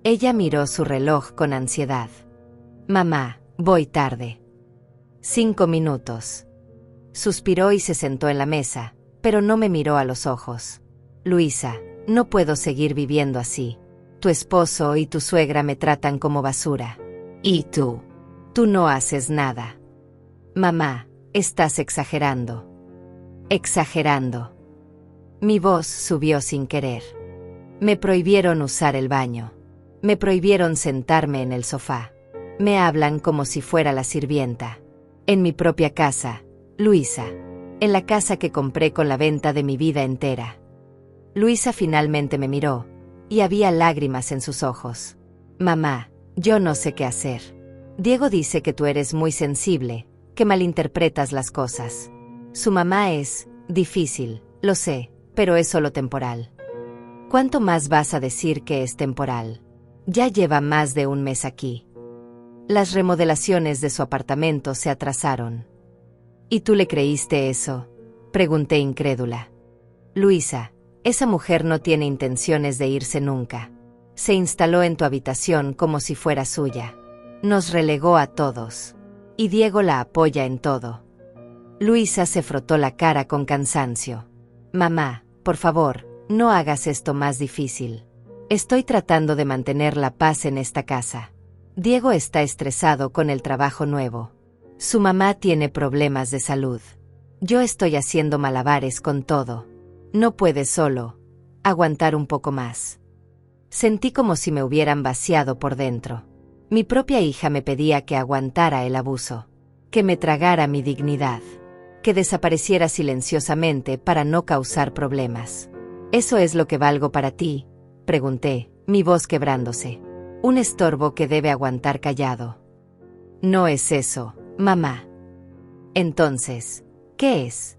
Ella miró su reloj con ansiedad. Mamá, voy tarde. 5 minutos. Suspiró y se sentó en la mesa, pero no me miró a los ojos. Luisa, no puedo seguir viviendo así. Tu esposo y tu suegra me tratan como basura. ¿Y tú? Tú no haces nada. Mamá, estás exagerando. Exagerando. Mi voz subió sin querer. Me prohibieron usar el baño. Me prohibieron sentarme en el sofá. Me hablan como si fuera la sirvienta. En mi propia casa, Luisa. En la casa que compré con la venta de mi vida entera. Luisa finalmente me miró, y había lágrimas en sus ojos. Mamá, yo no sé qué hacer. Diego dice que tú eres muy sensible, que malinterpretas las cosas. Su mamá es difícil, lo sé, pero es solo temporal. ¿Cuánto más vas a decir que es temporal? Ya lleva más de un mes aquí. Las remodelaciones de su apartamento se atrasaron. ¿Y tú le creíste eso? Pregunté incrédula. Luisa, esa mujer no tiene intenciones de irse nunca. Se instaló en tu habitación como si fuera suya. Nos relegó a todos. Y Diego la apoya en todo. Luisa se frotó la cara con cansancio. Mamá, por favor, no hagas esto más difícil. Estoy tratando de mantener la paz en esta casa. Diego está estresado con el trabajo nuevo. Su mamá tiene problemas de salud. Yo estoy haciendo malabares con todo. No puede solo aguantar un poco más. Sentí como si me hubieran vaciado por dentro. Mi propia hija me pedía que aguantara el abuso, que me tragara mi dignidad, que desapareciera silenciosamente para no causar problemas. ¿Eso es lo que valgo para ti?, pregunté, mi voz quebrándose. Un estorbo que debe aguantar callado. No es eso, mamá. Entonces, ¿qué es?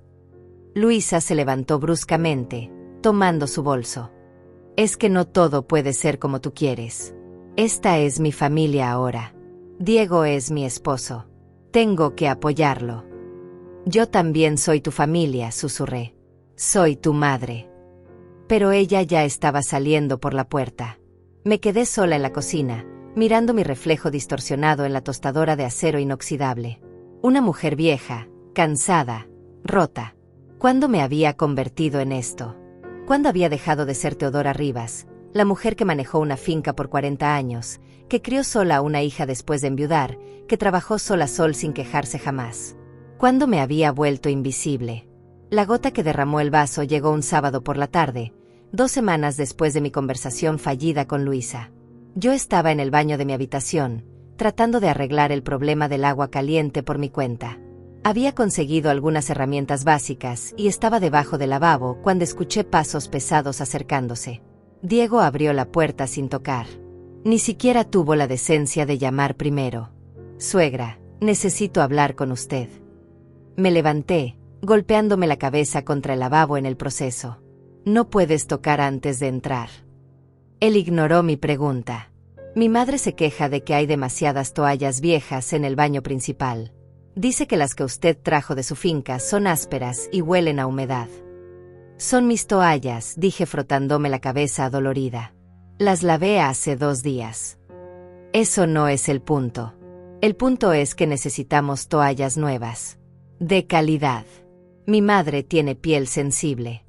Luisa se levantó bruscamente, tomando su bolso. Es que no todo puede ser como tú quieres. Esta es mi familia ahora. Diego es mi esposo. Tengo que apoyarlo. Yo también soy tu familia, susurré. Soy tu madre. Pero ella ya estaba saliendo por la puerta. Me quedé sola en la cocina, mirando mi reflejo distorsionado en la tostadora de acero inoxidable. Una mujer vieja, cansada, rota. ¿Cuándo me había convertido en esto? ¿Cuándo había dejado de ser Teodora Rivas, la mujer que manejó una finca por 40 años, que crió sola a una hija después de enviudar, que trabajó sola sol sin quejarse jamás? ¿Cuándo me había vuelto invisible? La gota que derramó el vaso llegó un sábado por la tarde, 2 semanas después de mi conversación fallida con Luisa. Yo estaba en el baño de mi habitación, tratando de arreglar el problema del agua caliente por mi cuenta. Había conseguido algunas herramientas básicas y estaba debajo del lavabo cuando escuché pasos pesados acercándose. Diego abrió la puerta sin tocar. Ni siquiera tuvo la decencia de llamar primero. Suegra, necesito hablar con usted. Me levanté, golpeándome la cabeza contra el lavabo en el proceso. No puedes tocar antes de entrar. Él ignoró mi pregunta. Mi madre se queja de que hay demasiadas toallas viejas en el baño principal. Dice que las que usted trajo de su finca son ásperas y huelen a humedad. Son mis toallas, dije frotándome la cabeza adolorida. Las lavé hace 2 días. Eso no es el punto. El punto es que necesitamos toallas nuevas. De calidad. Mi madre tiene piel sensible.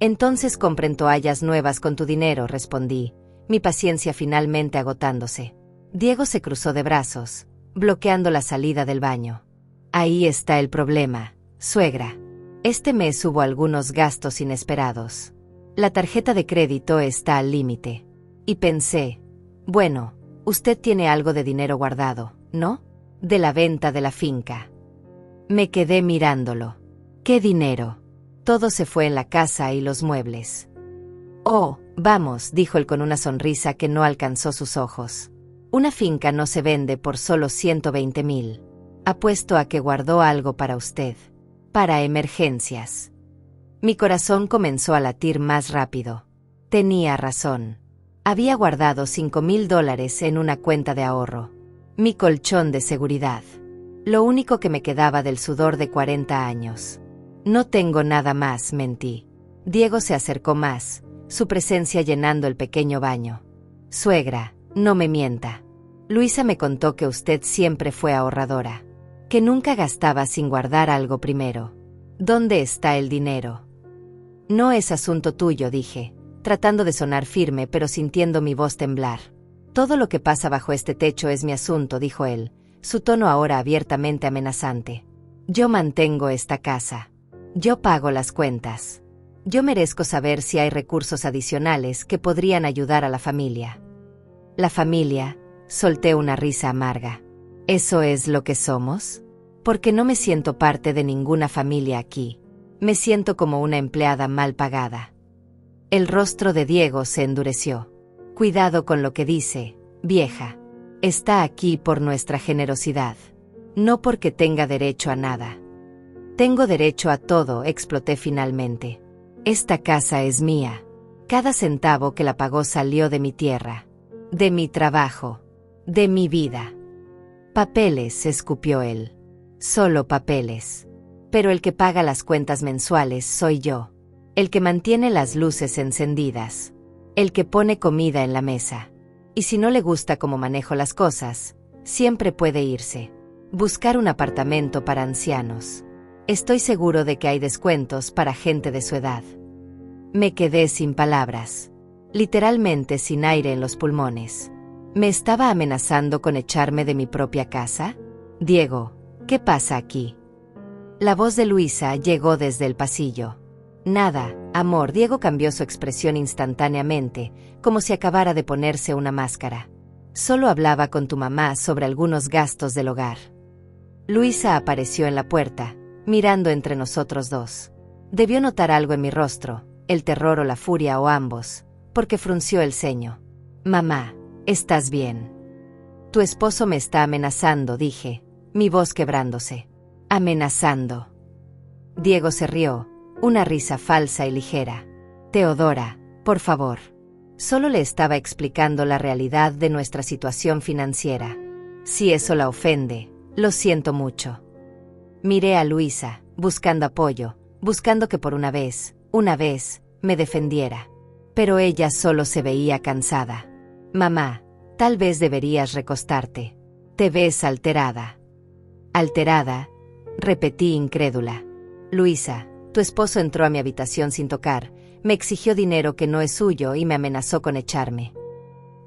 Entonces compren toallas nuevas con tu dinero, respondí, mi paciencia finalmente agotándose. Diego se cruzó de brazos, bloqueando la salida del baño. Ahí está el problema, suegra. Este mes hubo algunos gastos inesperados. La tarjeta de crédito está al límite. Y pensé, bueno, usted tiene algo de dinero guardado, ¿no? De la venta de la finca. Me quedé mirándolo. ¿Qué dinero? Todo se fue en la casa y los muebles. Oh, vamos, dijo él con una sonrisa que no alcanzó sus ojos. Una finca no se vende por solo 120,000. Apuesto a que guardó algo para usted. Para emergencias. Mi corazón comenzó a latir más rápido. Tenía razón. Había guardado $5,000 en una cuenta de ahorro. Mi colchón de seguridad. Lo único que me quedaba del sudor de 40 años. No tengo nada más, mentí. Diego se acercó más, su presencia llenando el pequeño baño. Suegra, no me mienta. Luisa me contó que usted siempre fue ahorradora. Que nunca gastaba sin guardar algo primero. ¿Dónde está el dinero? No es asunto tuyo, dije, tratando de sonar firme pero sintiendo mi voz temblar. Todo lo que pasa bajo este techo es mi asunto, dijo él, su tono ahora abiertamente amenazante. Yo mantengo esta casa. Yo pago las cuentas. Yo merezco saber si hay recursos adicionales que podrían ayudar a la familia. La familia, solté una risa amarga. ¿Eso es lo que somos? Porque no me siento parte de ninguna familia aquí. Me siento como una empleada mal pagada. El rostro de Diego se endureció. Cuidado con lo que dice, vieja. Está aquí por nuestra generosidad. No porque tenga derecho a nada. Tengo derecho a todo, exploté finalmente. Esta casa es mía. Cada centavo que la pagó salió de mi tierra. De mi trabajo. De mi vida. Papeles, escupió él. Solo papeles. Pero el que paga las cuentas mensuales soy yo. El que mantiene las luces encendidas. El que pone comida en la mesa. Y si no le gusta cómo manejo las cosas, siempre puede irse. Buscar un apartamento para ancianos. Estoy seguro de que hay descuentos para gente de su edad. Me quedé sin palabras. Literalmente sin aire en los pulmones. ¿Me estaba amenazando con echarme de mi propia casa? Diego, ¿qué pasa aquí? La voz de Luisa llegó desde el pasillo. Nada, amor. Diego cambió su expresión instantáneamente, como si acabara de ponerse una máscara. Solo hablaba con tu mamá sobre algunos gastos del hogar. Luisa apareció en la puerta, mirando entre nosotros dos. Debió notar algo en mi rostro, el terror o la furia o ambos, porque frunció el ceño. Mamá, ¿estás bien? Tu esposo me está amenazando, dije, mi voz quebrándose. Amenazando. Diego se rió, una risa falsa y ligera. Teodora, por favor. Solo le estaba explicando la realidad de nuestra situación financiera. Si eso la ofende, lo siento mucho. Miré a Luisa, buscando apoyo, buscando que por una vez, me defendiera. Pero ella solo se veía cansada. Mamá, tal vez deberías recostarte. Te ves alterada. ¿Alterada? Repetí incrédula. Luisa, tu esposo entró a mi habitación sin tocar, me exigió dinero que no es suyo y me amenazó con echarme.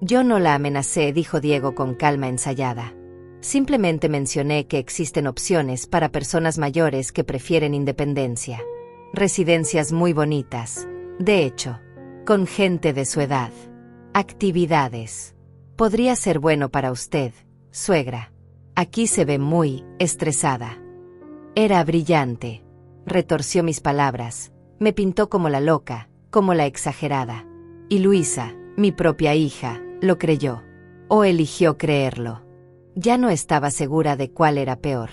Yo no la amenacé, dijo Diego con calma ensayada. Simplemente mencioné que existen opciones para personas mayores que prefieren independencia. Residencias muy bonitas, de hecho, con gente de su edad. Actividades. Podría ser bueno para usted, suegra. Aquí se ve muy estresada. Era brillante. Retorció mis palabras, me pintó como la loca, como la exagerada. Y Luisa, mi propia hija, lo creyó. O eligió creerlo. Ya no estaba segura de cuál era peor.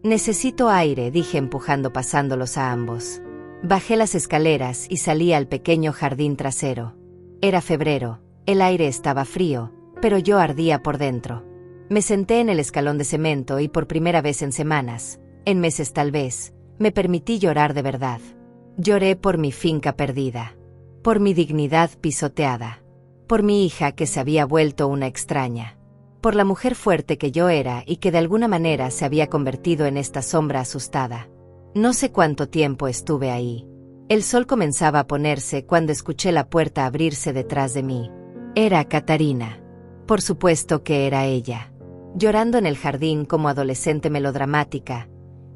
Necesito aire, dije empujando pasándolos a ambos. Bajé las escaleras y salí al pequeño jardín trasero. Era febrero, el aire estaba frío, pero yo ardía por dentro. Me senté en el escalón de cemento y por primera vez en semanas, en meses tal vez, me permití llorar de verdad. Lloré por mi finca perdida, por mi dignidad pisoteada, por mi hija que se había vuelto una extraña, por la mujer fuerte que yo era y que de alguna manera se había convertido en esta sombra asustada. No sé cuánto tiempo estuve ahí. El sol comenzaba a ponerse cuando escuché la puerta abrirse detrás de mí. Era Catarina. Por supuesto que era ella. Llorando en el jardín como adolescente melodramática,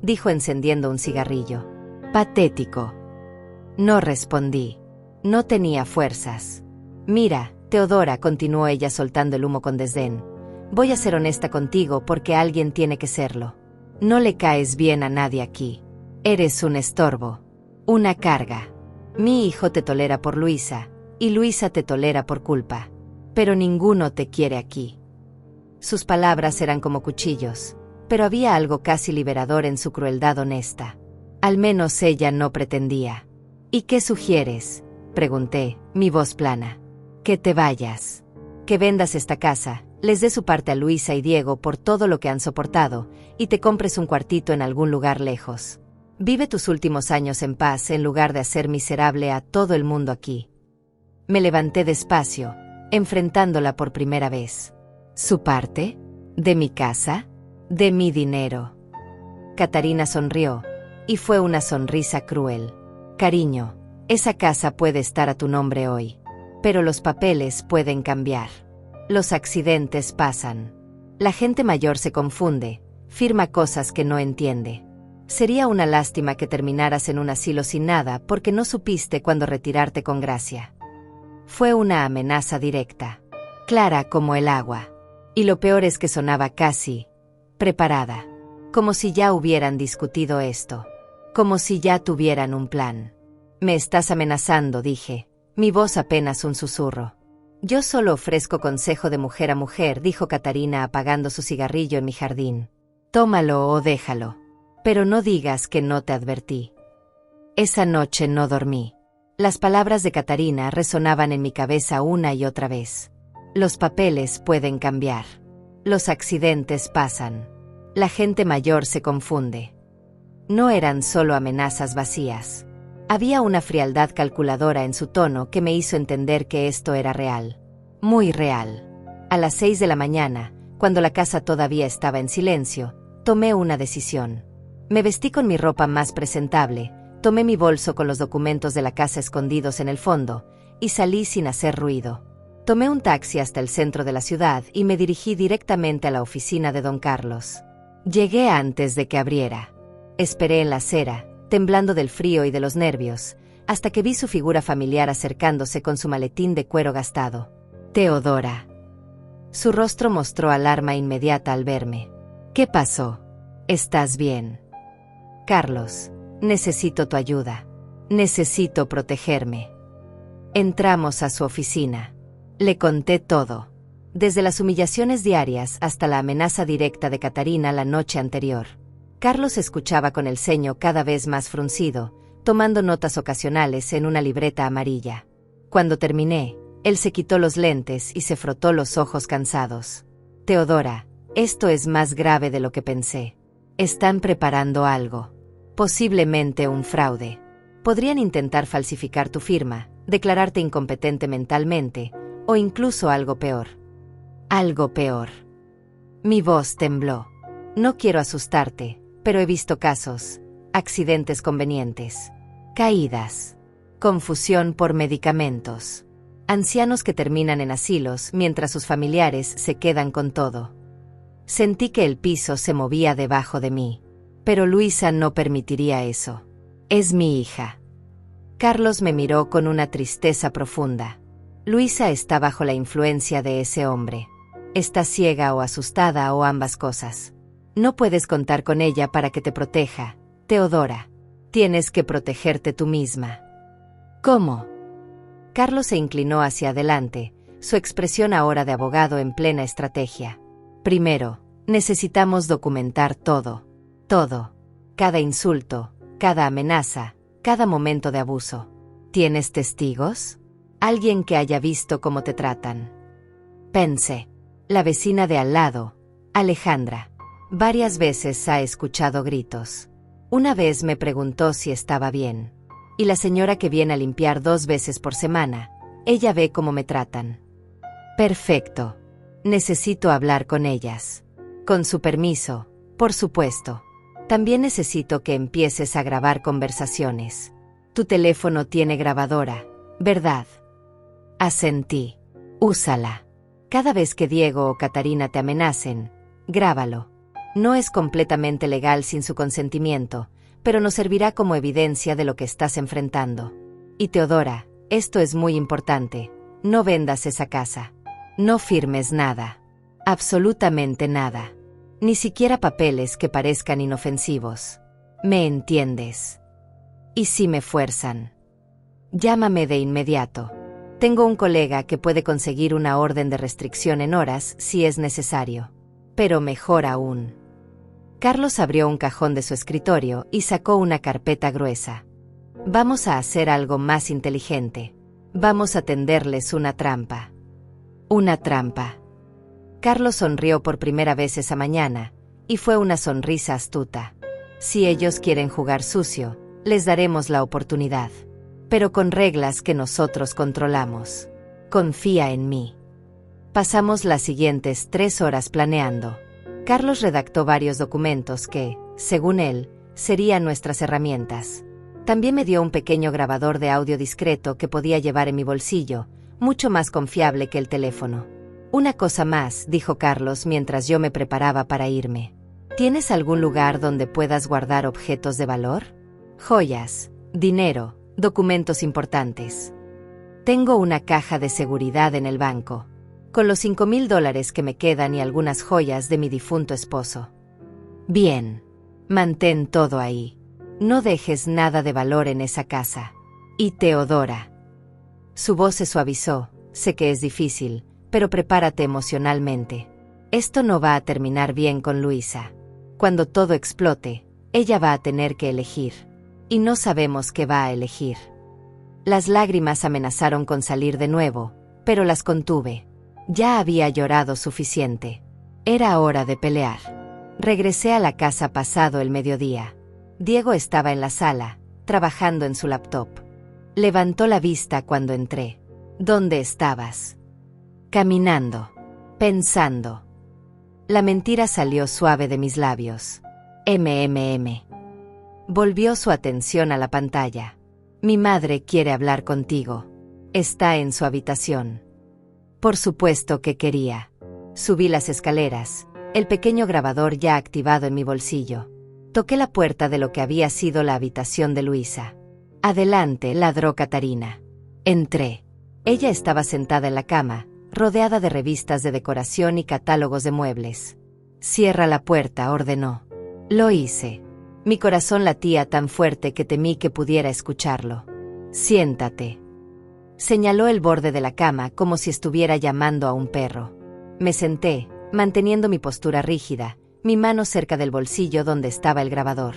dijo encendiendo un cigarrillo. Patético. No respondí. No tenía fuerzas. Mira, Teodora, continuó ella soltando el humo con desdén. Voy a ser honesta contigo porque alguien tiene que serlo. No le caes bien a nadie aquí. Eres un estorbo. Una carga. Mi hijo te tolera por Luisa, y Luisa te tolera por culpa. Pero ninguno te quiere aquí. Sus palabras eran como cuchillos, pero había algo casi liberador en su crueldad honesta. Al menos ella no pretendía. ¿Y qué sugieres?, pregunté, mi voz plana. Que te vayas. Que vendas esta casa, les dé su parte a Luisa y Diego por todo lo que han soportado, y te compres un cuartito en algún lugar lejos. Vive tus últimos años en paz en lugar de hacer miserable a todo el mundo aquí. Me levanté despacio, enfrentándola por primera vez. ¿Su parte? ¿De mi casa? ¿De mi dinero? Catarina sonrió, y fue una sonrisa cruel. Cariño, esa casa puede estar a tu nombre hoy, pero los papeles pueden cambiar. Los accidentes pasan. La gente mayor se confunde, firma cosas que no entiende. Sería una lástima que terminaras en un asilo sin nada porque no supiste cuándo retirarte con gracia. Fue una amenaza directa, clara como el agua. Y lo peor es que sonaba casi preparada, como si ya hubieran discutido esto, como si ya tuvieran un plan. Me estás amenazando, dije, mi voz apenas un susurro. Yo solo ofrezco consejo de mujer a mujer, dijo Catarina apagando su cigarrillo en mi jardín. Tómalo o déjalo. Pero no digas que no te advertí. Esa noche no dormí. Las palabras de Catarina resonaban en mi cabeza una y otra vez. Los papeles pueden cambiar. Los accidentes pasan. La gente mayor se confunde. No eran solo amenazas vacías. Había una frialdad calculadora en su tono que me hizo entender que esto era real. Muy real. A las 6 de la mañana, cuando la casa todavía estaba en silencio, tomé una decisión. Me vestí con mi ropa más presentable, tomé mi bolso con los documentos de la casa escondidos en el fondo, y salí sin hacer ruido. Tomé un taxi hasta el centro de la ciudad y me dirigí directamente a la oficina de don Carlos. Llegué antes de que abriera. Esperé en la acera, temblando del frío y de los nervios, hasta que vi su figura familiar acercándose con su maletín de cuero gastado. Teodora. Su rostro mostró alarma inmediata al verme. ¿Qué pasó? ¿Estás bien? Carlos, necesito tu ayuda. Necesito protegerme. Entramos a su oficina. Le conté todo. Desde las humillaciones diarias hasta la amenaza directa de Catarina la noche anterior. Carlos escuchaba con el ceño cada vez más fruncido, tomando notas ocasionales en una libreta amarilla. Cuando terminé, él se quitó los lentes y se frotó los ojos cansados. Teodora, esto es más grave de lo que pensé. Están preparando algo. Posiblemente un fraude. Podrían intentar falsificar tu firma, declararte incompetente mentalmente, o incluso algo peor. Algo peor. Mi voz tembló. No quiero asustarte, pero he visto casos, accidentes convenientes, caídas, confusión por medicamentos, ancianos que terminan en asilos mientras sus familiares se quedan con todo. Sentí que el piso se movía debajo de mí. Pero Luisa no permitiría eso. Es mi hija. Carlos me miró con una tristeza profunda. Luisa está bajo la influencia de ese hombre. Está ciega o asustada o ambas cosas. No puedes contar con ella para que te proteja, Teodora. Tienes que protegerte tú misma. ¿Cómo? Carlos se inclinó hacia adelante, su expresión ahora de abogado en plena estrategia. Primero, necesitamos documentar todo. Todo. Cada insulto, cada amenaza, cada momento de abuso. ¿Tienes testigos? Alguien que haya visto cómo te tratan. Pensé. La vecina de al lado, Alejandra. Varias veces ha escuchado gritos. Una vez me preguntó si estaba bien. Y la señora que viene a limpiar 2 veces por semana, ella ve cómo me tratan. Perfecto. Necesito hablar con ellas. Con su permiso, por supuesto. También necesito que empieces a grabar conversaciones. Tu teléfono tiene grabadora, ¿verdad? Asentí. Úsala. Cada vez que Diego o Catarina te amenacen, grábalo. No es completamente legal sin su consentimiento, pero nos servirá como evidencia de lo que estás enfrentando. Y Teodora, esto es muy importante, no vendas esa casa. No firmes nada. Absolutamente nada. Ni siquiera papeles que parezcan inofensivos. ¿Me entiendes? ¿Y si me fuerzan? Llámame de inmediato. Tengo un colega que puede conseguir una orden de restricción en horas si es necesario. Pero mejor aún. Carlos abrió un cajón de su escritorio y sacó una carpeta gruesa. Vamos a hacer algo más inteligente. Vamos a tenderles una trampa. Una trampa. Carlos sonrió por primera vez esa mañana, y fue una sonrisa astuta. Si ellos quieren jugar sucio, les daremos la oportunidad. Pero con reglas que nosotros controlamos. Confía en mí. Pasamos las siguientes 3 horas planeando. Carlos redactó varios documentos que, según él, serían nuestras herramientas. También me dio un pequeño grabador de audio discreto que podía llevar en mi bolsillo, mucho más confiable que el teléfono. Una cosa más, dijo Carlos mientras yo me preparaba para irme. ¿Tienes algún lugar donde puedas guardar objetos de valor? Joyas, dinero, documentos importantes. Tengo una caja de seguridad en el banco, con los $5,000 que me quedan y algunas joyas de mi difunto esposo. Bien. Mantén todo ahí. No dejes nada de valor en esa casa. Y Teodora. Su voz se suavizó. Sé que es difícil, pero prepárate emocionalmente. Esto no va a terminar bien con Luisa. Cuando todo explote, ella va a tener que elegir. Y no sabemos qué va a elegir. Las lágrimas amenazaron con salir de nuevo, pero las contuve. Ya había llorado suficiente. Era hora de pelear. Regresé a la casa pasado el mediodía. Diego estaba en la sala, trabajando en su laptop. Levantó la vista cuando entré. ¿Dónde estabas? Caminando. Pensando. La mentira salió suave de mis labios. MMM. Volvió su atención a la pantalla. Mi madre quiere hablar contigo. Está en su habitación. Por supuesto que quería. Subí las escaleras, el pequeño grabador ya activado en mi bolsillo. Toqué la puerta de lo que había sido la habitación de Luisa. Adelante, ladró Catarina. Entré. Ella estaba sentada en la cama, rodeada de revistas de decoración y catálogos de muebles. Cierra la puerta, ordenó. Lo hice. Mi corazón latía tan fuerte que temí que pudiera escucharlo. Siéntate. Señaló el borde de la cama como si estuviera llamando a un perro. Me senté, manteniendo mi postura rígida, mi mano cerca del bolsillo donde estaba el grabador.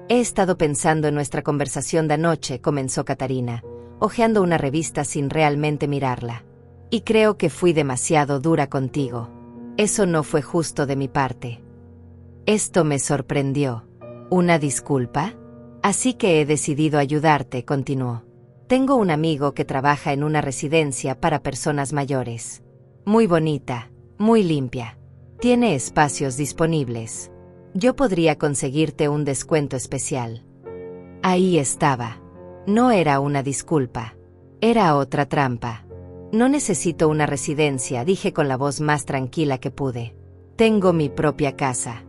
He estado pensando en nuestra conversación de anoche, comenzó Catarina, hojeando una revista sin realmente mirarla. Y creo que fui demasiado dura contigo. Eso no fue justo de mi parte. Esto me sorprendió. ¿Una disculpa? Así que he decidido ayudarte, continuó. Tengo un amigo que trabaja en una residencia para personas mayores. Muy bonita, muy limpia. Tiene espacios disponibles. Yo podría conseguirte un descuento especial. Ahí estaba. No era una disculpa. Era otra trampa. No necesito una residencia, dije con la voz más tranquila que pude. Tengo mi propia casa.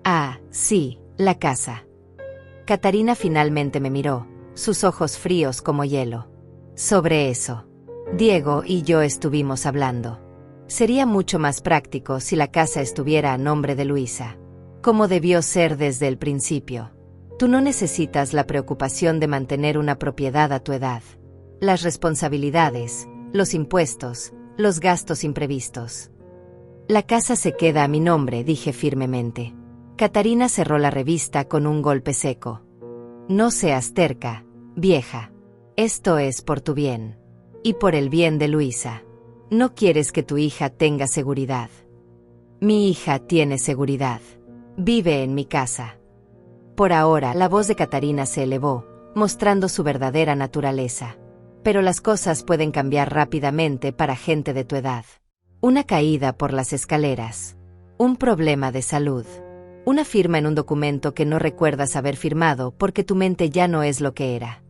Ah, sí, la casa. Catarina finalmente me miró, sus ojos fríos como hielo. Sobre eso, Diego y yo estuvimos hablando. Sería mucho más práctico si la casa estuviera a nombre de Luisa, como debió ser desde el principio. Tú no necesitas la preocupación de mantener una propiedad a tu edad. Las responsabilidades, los impuestos, los gastos imprevistos. La casa se queda a mi nombre, dije firmemente. Catarina cerró la revista con un golpe seco. No seas terca, vieja. Esto es por tu bien. Y por el bien de Luisa. No quieres que tu hija tenga seguridad. Mi hija tiene seguridad. Vive en mi casa. Por ahora, la voz de Catarina se elevó, mostrando su verdadera naturaleza. Pero las cosas pueden cambiar rápidamente para gente de tu edad. Una caída por las escaleras. Un problema de salud. Una firma en un documento que no recuerdas haber firmado porque tu mente ya no es lo que era.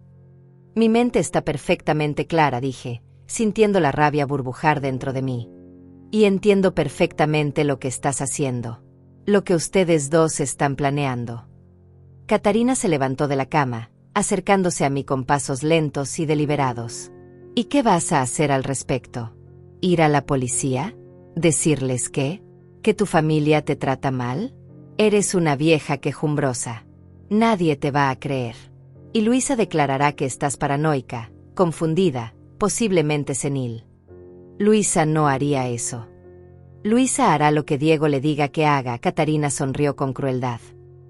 Mi mente está perfectamente clara, dije, sintiendo la rabia burbujar dentro de mí. Y entiendo perfectamente lo que estás haciendo. Lo que ustedes dos están planeando. Catarina se levantó de la cama, acercándose a mí con pasos lentos y deliberados. ¿Y qué vas a hacer al respecto? ¿Ir a la policía? ¿Decirles qué? ¿Que tu familia te trata mal? Eres una vieja quejumbrosa. Nadie te va a creer. Y Luisa declarará que estás paranoica, confundida, posiblemente senil. Luisa no haría eso. Luisa hará lo que Diego le diga que haga. Catarina sonrió con crueldad.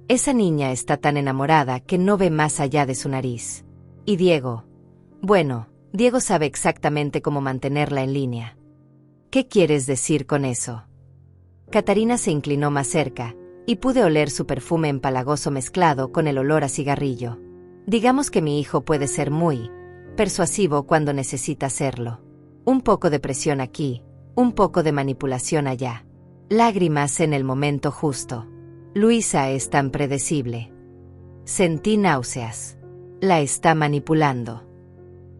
Esa niña está tan enamorada que no ve más allá de su nariz. ¿Y Diego? Bueno, Diego sabe exactamente cómo mantenerla en línea. ¿Qué quieres decir con eso? Catarina se inclinó más cerca, y pude oler su perfume empalagoso mezclado con el olor a cigarrillo. Digamos que mi hijo puede ser muy persuasivo cuando necesita serlo. Un poco de presión aquí, un poco de manipulación allá. Lágrimas en el momento justo. Luisa es tan predecible. Sentí náuseas. ¿La está manipulando?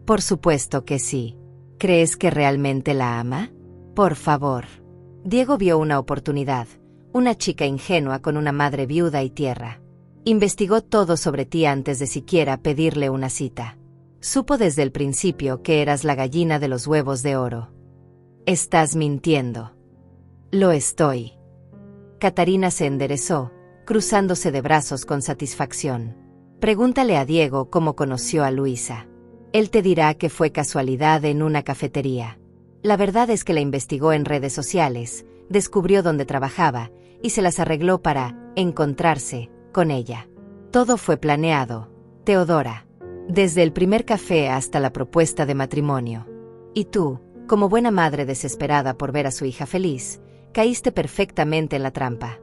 Por supuesto que sí. ¿Crees que realmente la ama? Por favor. Diego vio una oportunidad, una chica ingenua con una madre viuda y tierra. Investigó todo sobre ti antes de siquiera pedirle una cita. Supo desde el principio que eras la gallina de los huevos de oro. Estás mintiendo. Lo estoy. Catarina se enderezó, cruzándose de brazos con satisfacción. Pregúntale a Diego cómo conoció a Luisa. Él te dirá que fue casualidad en una cafetería. La verdad es que la investigó en redes sociales, descubrió dónde trabajaba, y se las arregló para encontrarse con ella. Todo fue planeado, Teodora. Desde el primer café hasta la propuesta de matrimonio. Y tú, como buena madre desesperada por ver a su hija feliz, caíste perfectamente en la trampa.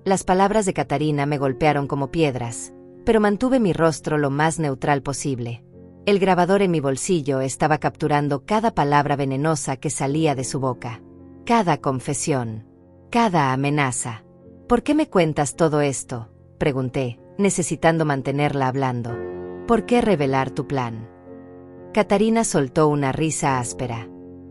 Las palabras de Catarina me golpearon como piedras, pero mantuve mi rostro lo más neutral posible. El grabador en mi bolsillo estaba capturando cada palabra venenosa que salía de su boca. Cada confesión. Cada amenaza. ¿Por qué me cuentas todo esto?, pregunté, necesitando mantenerla hablando. ¿Por qué revelar tu plan? Catarina soltó una risa áspera.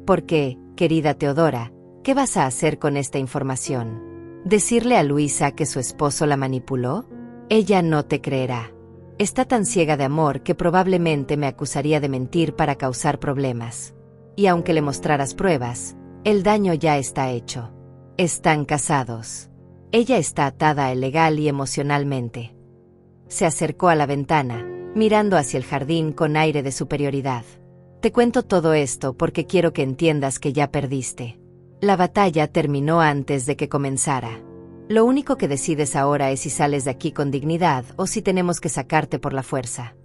¿Por qué, querida Teodora? ¿Qué vas a hacer con esta información? ¿Decirle a Luisa que su esposo la manipuló? Ella no te creerá. Está tan ciega de amor que probablemente me acusaría de mentir para causar problemas. Y aunque le mostraras pruebas, el daño ya está hecho. Están casados. Ella está atada legal y emocionalmente. Se acercó a la ventana, mirando hacia el jardín con aire de superioridad. Te cuento todo esto porque quiero que entiendas que ya perdiste. La batalla terminó antes de que comenzara. Lo único que decides ahora es si sales de aquí con dignidad o si tenemos que sacarte por la fuerza.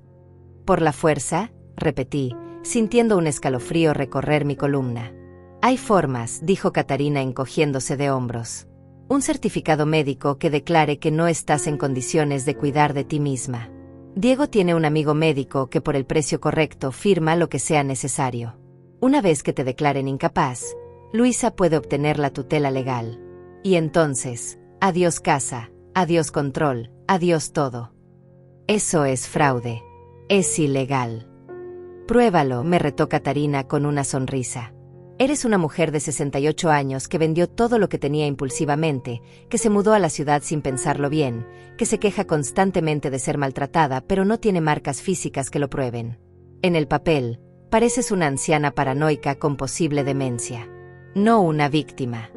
¿Por la fuerza?, repetí, sintiendo un escalofrío recorrer mi columna. Hay formas, dijo Catarina encogiéndose de hombros. Un certificado médico que declare que no estás en condiciones de cuidar de ti misma. Diego tiene un amigo médico que por el precio correcto firma lo que sea necesario. Una vez que te declaren incapaz, Luisa puede obtener la tutela legal. Y entonces, adiós casa, adiós control, adiós todo. Eso es fraude. Es ilegal. Pruébalo, me retó Catarina con una sonrisa. Eres una mujer de 68 años que vendió todo lo que tenía impulsivamente, que se mudó a la ciudad sin pensarlo bien, que se queja constantemente de ser maltratada pero no tiene marcas físicas que lo prueben. En el papel, pareces una anciana paranoica con posible demencia. No una víctima.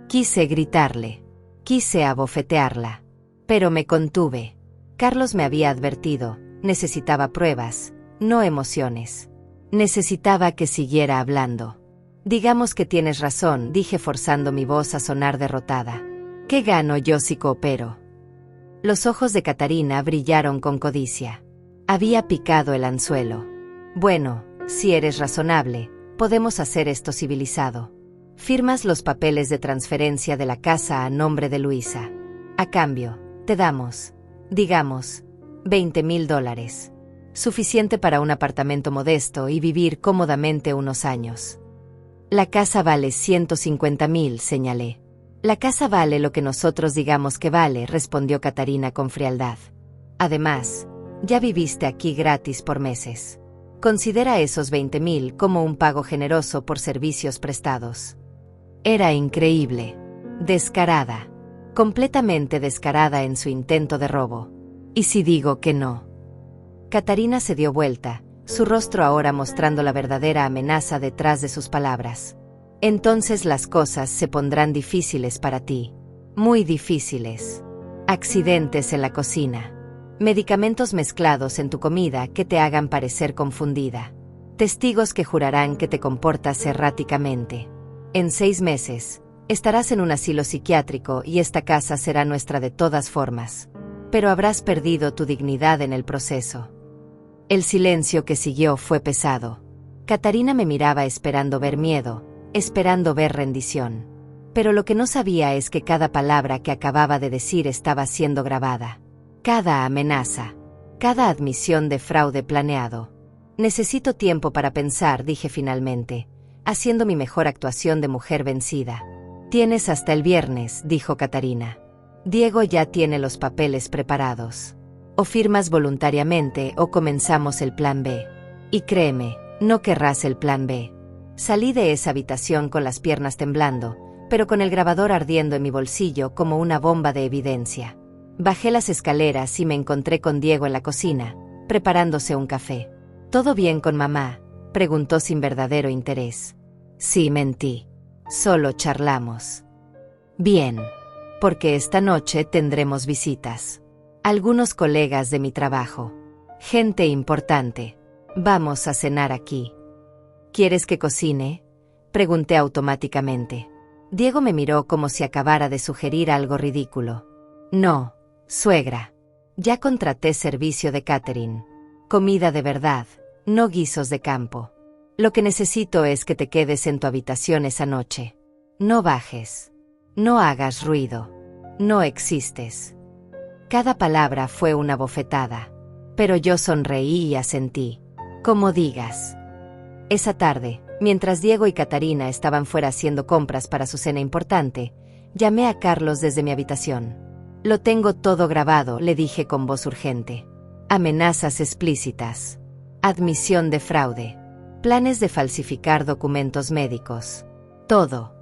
Quise gritarle. Quise abofetearla. Pero me contuve. Carlos me había advertido, necesitaba pruebas, no emociones. Necesitaba que siguiera hablando. Digamos que tienes razón, dije forzando mi voz a sonar derrotada. ¿Qué gano yo si coopero? Los ojos de Catarina brillaron con codicia. Había picado el anzuelo. Bueno, si eres razonable, podemos hacer esto civilizado. Firmas los papeles de transferencia de la casa a nombre de Luisa. A cambio, te damos, digamos, $20,000. Suficiente para un apartamento modesto y vivir cómodamente unos años. La casa vale 150,000, señalé. La casa vale lo que nosotros digamos que vale, respondió Catarina con frialdad. Además, ya viviste aquí gratis por meses. Considera esos 20.000 como un pago generoso por servicios prestados. Era increíble. Descarada. Completamente descarada en su intento de robo. ¿Y si digo que no? Catarina se dio vuelta, su rostro ahora mostrando la verdadera amenaza detrás de sus palabras. Entonces las cosas se pondrán difíciles para ti. Muy difíciles. Accidentes en la cocina. Medicamentos mezclados en tu comida que te hagan parecer confundida. Testigos que jurarán que te comportas erráticamente. En 6 meses, estarás en un asilo psiquiátrico y esta casa será nuestra de todas formas. Pero habrás perdido tu dignidad en el proceso. El silencio que siguió fue pesado. Catarina me miraba esperando ver miedo, esperando ver rendición. Pero lo que no sabía es que cada palabra que acababa de decir estaba siendo grabada. Cada amenaza. Cada admisión de fraude planeado. Necesito tiempo para pensar, dije finalmente, haciendo mi mejor actuación de mujer vencida. Tienes hasta el viernes, dijo Catarina. Diego ya tiene los papeles preparados. O firmas voluntariamente o comenzamos el plan B. Y créeme, no querrás el plan B. Salí de esa habitación con las piernas temblando, pero con el grabador ardiendo en mi bolsillo como una bomba de evidencia. Bajé las escaleras y me encontré con Diego en la cocina, preparándose un café. ¿Todo bien con mamá?, preguntó sin verdadero interés. Sí, mentí. Solo charlamos. Bien. Porque esta noche tendremos visitas. Algunos colegas de mi trabajo. Gente importante. Vamos a cenar aquí. ¿Quieres que cocine?, pregunté automáticamente. Diego me miró como si acabara de sugerir algo ridículo. No, suegra. Ya contraté servicio de catering. Comida de verdad, no guisos de campo. Lo que necesito es que te quedes en tu habitación esa noche. No bajes. No hagas ruido. No existes. Cada palabra fue una bofetada. Pero yo sonreí y asentí. Como digas. Esa tarde, mientras Diego y Catarina estaban fuera haciendo compras para su cena importante, llamé a Carlos desde mi habitación. Lo tengo todo grabado, le dije con voz urgente. Amenazas explícitas. Admisión de fraude. Planes de falsificar documentos médicos. Todo.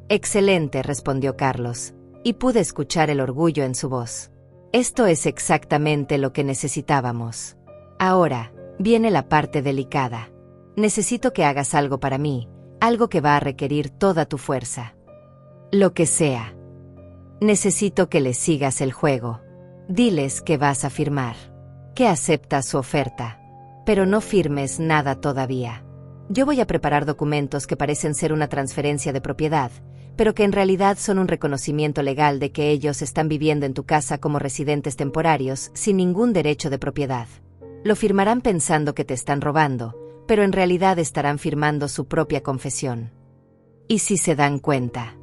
Excelente, respondió Carlos, y pude escuchar el orgullo en su voz. Esto es exactamente lo que necesitábamos. Ahora, viene la parte delicada. Necesito que hagas algo para mí, algo que va a requerir toda tu fuerza. Lo que sea. Necesito que les sigas el juego. Diles que vas a firmar. Que aceptas su oferta. Pero no firmes nada todavía. Yo voy a preparar documentos que parecen ser una transferencia de propiedad, pero que en realidad son un reconocimiento legal de que ellos están viviendo en tu casa como residentes temporarios, sin ningún derecho de propiedad. Lo firmarán pensando que te están robando, pero en realidad estarán firmando su propia confesión. ¿Y si se dan cuenta?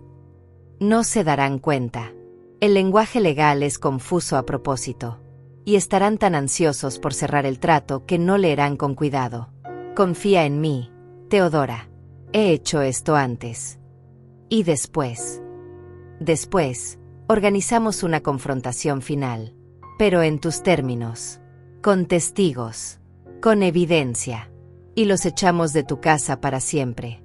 No se darán cuenta. El lenguaje legal es confuso a propósito. Y estarán tan ansiosos por cerrar el trato que no leerán con cuidado. Confía en mí, Teodora. He hecho esto antes. Y después. Después, organizamos una confrontación final. Pero en tus términos. Con testigos. Con evidencia. Y los echamos de tu casa para siempre.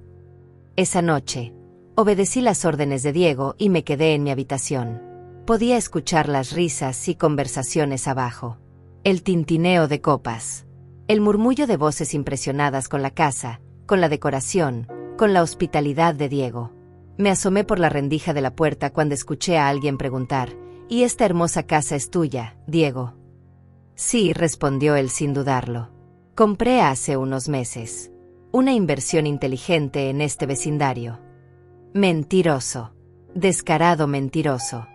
Esa noche, obedecí las órdenes de Diego y me quedé en mi habitación. Podía escuchar las risas y conversaciones abajo. El tintineo de copas. El murmullo de voces impresionadas con la casa, con la decoración, con la hospitalidad de Diego. Me asomé por la rendija de la puerta cuando escuché a alguien preguntar, ¿y esta hermosa casa es tuya, Diego? Sí, respondió él sin dudarlo. Compré hace unos meses. Una inversión inteligente en este vecindario. Mentiroso. Descarado mentiroso.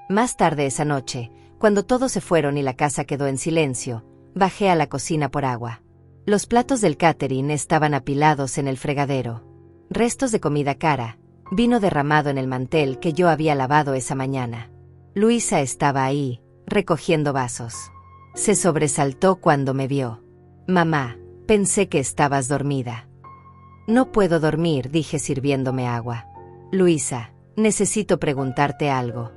Más tarde esa noche, cuando todos se fueron y la casa quedó en silencio, bajé a la cocina por agua. Los platos del catering estaban apilados en el fregadero. Restos de comida cara, vino derramado en el mantel que yo había lavado esa mañana. Luisa estaba ahí, recogiendo vasos. Se sobresaltó cuando me vio. Mamá, pensé que estabas dormida. No puedo dormir, dije sirviéndome agua. Luisa, necesito preguntarte algo.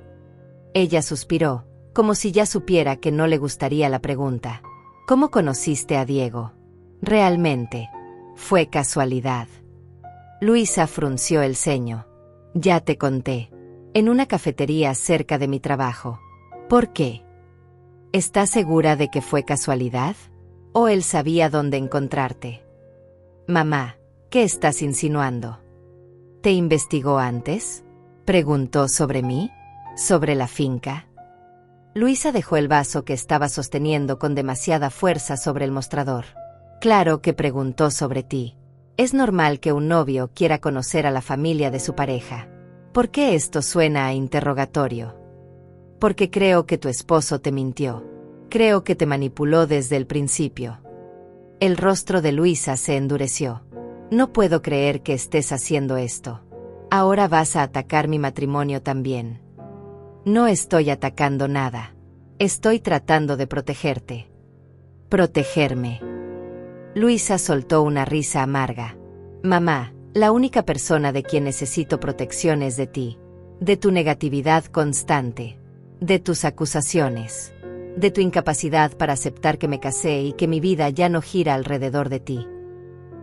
Ella suspiró, como si ya supiera que no le gustaría la pregunta. ¿Cómo conociste a Diego? Realmente, fue casualidad. Luisa frunció el ceño. Ya te conté. En una cafetería cerca de mi trabajo. ¿Por qué? ¿Estás segura de que fue casualidad? ¿O él sabía dónde encontrarte? Mamá, ¿qué estás insinuando? ¿Te investigó antes? ¿Preguntó sobre mí? ¿Sobre la finca? Luisa dejó el vaso que estaba sosteniendo con demasiada fuerza sobre el mostrador. Claro que preguntó sobre ti. Es normal que un novio quiera conocer a la familia de su pareja. ¿Por qué esto suena a interrogatorio? Porque creo que tu esposo te mintió. Creo que te manipuló desde el principio. El rostro de Luisa se endureció. No puedo creer que estés haciendo esto. Ahora vas a atacar mi matrimonio también. No estoy atacando nada. Estoy tratando de protegerte. Protegerme. Luisa soltó una risa amarga. Mamá, la única persona de quien necesito protección es de ti. De tu negatividad constante. De tus acusaciones. De tu incapacidad para aceptar que me casé y que mi vida ya no gira alrededor de ti.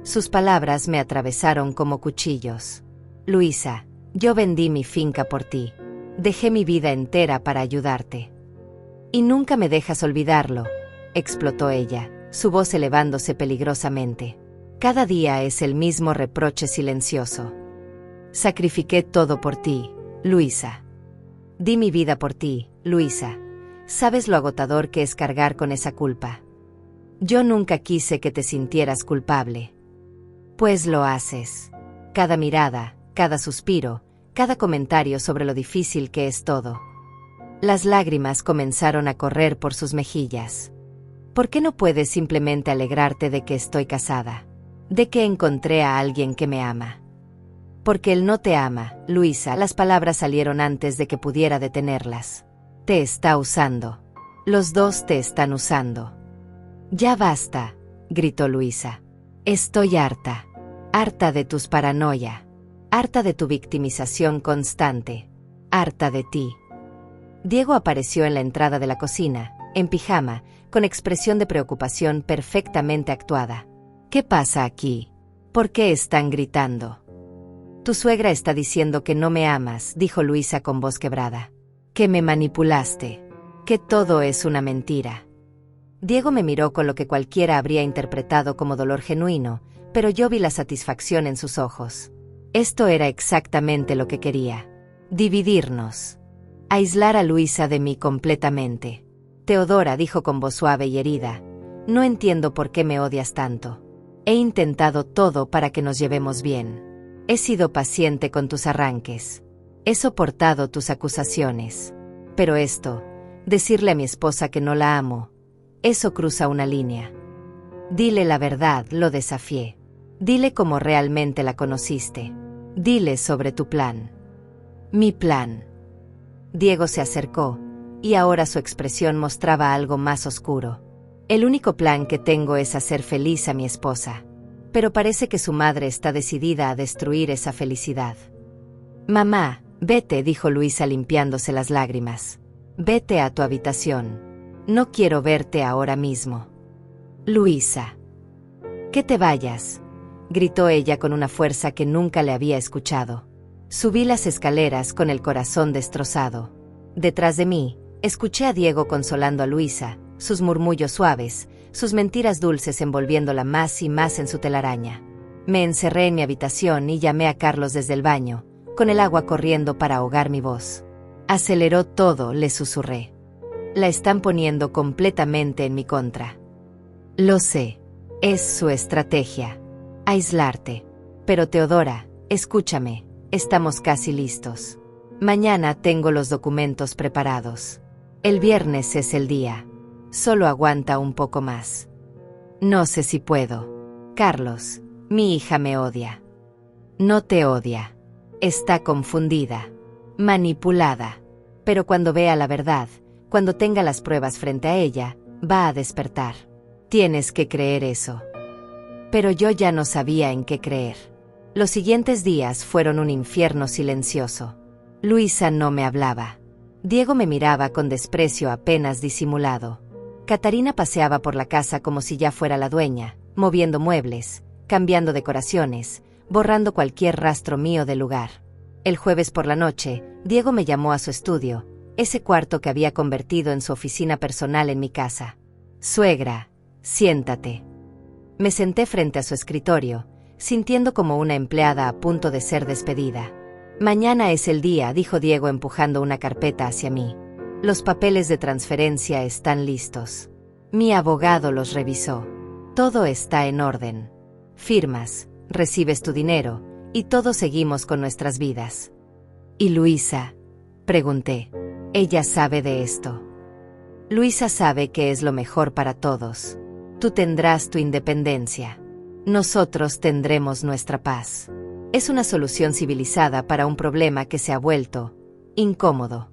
Sus palabras me atravesaron como cuchillos. Luisa, yo vendí mi finca por ti. Dejé mi vida entera para ayudarte. Y nunca me dejas olvidarlo, explotó ella, su voz elevándose peligrosamente. Cada día es el mismo reproche silencioso. Sacrifiqué todo por ti, Luisa. Di mi vida por ti, Luisa. ¿Sabes lo agotador que es cargar con esa culpa? Yo nunca quise que te sintieras culpable. Pues lo haces. Cada mirada, cada suspiro, cada comentario sobre lo difícil que es todo. Las lágrimas comenzaron a correr por sus mejillas. ¿Por qué no puedes simplemente alegrarte de que estoy casada? De que encontré a alguien que me ama. Porque él no te ama, Luisa. Las palabras salieron antes de que pudiera detenerlas. Te está usando. Los dos te están usando. Ya basta, gritó Luisa. Estoy harta. Harta de tus paranoia. Harta de tu victimización constante. Harta de ti. Diego apareció en la entrada de la cocina, en pijama, con expresión de preocupación perfectamente actuada. ¿Qué pasa aquí? ¿Por qué están gritando? Tu suegra está diciendo que no me amas, dijo Luisa con voz quebrada. Que me manipulaste. Que todo es una mentira. Diego me miró con lo que cualquiera habría interpretado como dolor genuino, pero yo vi la satisfacción en sus ojos. Esto era exactamente lo que quería. Dividirnos. Aislar a Luisa de mí completamente. Teodora dijo con voz suave y herida, no entiendo por qué me odias tanto. He intentado todo para que nos llevemos bien. He sido paciente con tus arranques. He soportado tus acusaciones. Pero esto, decirle a mi esposa que no la amo, eso cruza una línea. Dile la verdad, lo desafié. Dile cómo realmente la conociste. Dile sobre tu plan. Mi plan. Diego se acercó, y ahora su expresión mostraba algo más oscuro. El único plan que tengo es hacer feliz a mi esposa. Pero parece que su madre está decidida a destruir esa felicidad. Mamá, vete, dijo Luisa limpiándose las lágrimas. Vete a tu habitación. No quiero verte ahora mismo. Luisa. Que te vayas, gritó ella con una fuerza que nunca le había escuchado. Subí las escaleras con el corazón destrozado. Detrás de mí, escuché a Diego consolando a Luisa, sus murmullos suaves, sus mentiras dulces envolviéndola más y más en su telaraña. Me encerré en mi habitación y llamé a Carlos desde el baño, con el agua corriendo para ahogar mi voz. Aceleró todo, le susurré. La están poniendo completamente en mi contra. Lo sé. Es su estrategia. Aislarte. Pero Teodora, escúchame, estamos casi listos. Mañana tengo los documentos preparados. El viernes es el día. Solo aguanta un poco más. No sé si puedo. Carlos, mi hija me odia. No te odia. Está confundida. Manipulada. Pero cuando vea la verdad, cuando tenga las pruebas frente a ella, va a despertar. Tienes que creer eso. Pero yo ya no sabía en qué creer. Los siguientes días fueron un infierno silencioso. Luisa no me hablaba. Diego me miraba con desprecio apenas disimulado. Catarina paseaba por la casa como si ya fuera la dueña, moviendo muebles, cambiando decoraciones, borrando cualquier rastro mío del lugar. El jueves por la noche, Diego me llamó a su estudio, ese cuarto que había convertido en su oficina personal en mi casa. Suegra, siéntate. Me senté frente a su escritorio, sintiendo como una empleada a punto de ser despedida. Mañana es el día, dijo Diego empujando una carpeta hacia mí. Los papeles de transferencia están listos. Mi abogado los revisó. Todo está en orden. Firmas, recibes tu dinero, y todos seguimos con nuestras vidas. ¿Y Luisa? Pregunté. Ella sabe de esto. Luisa sabe que es lo mejor para todos. Tú tendrás tu independencia. Nosotros tendremos nuestra paz. Es una solución civilizada para un problema que se ha vuelto incómodo.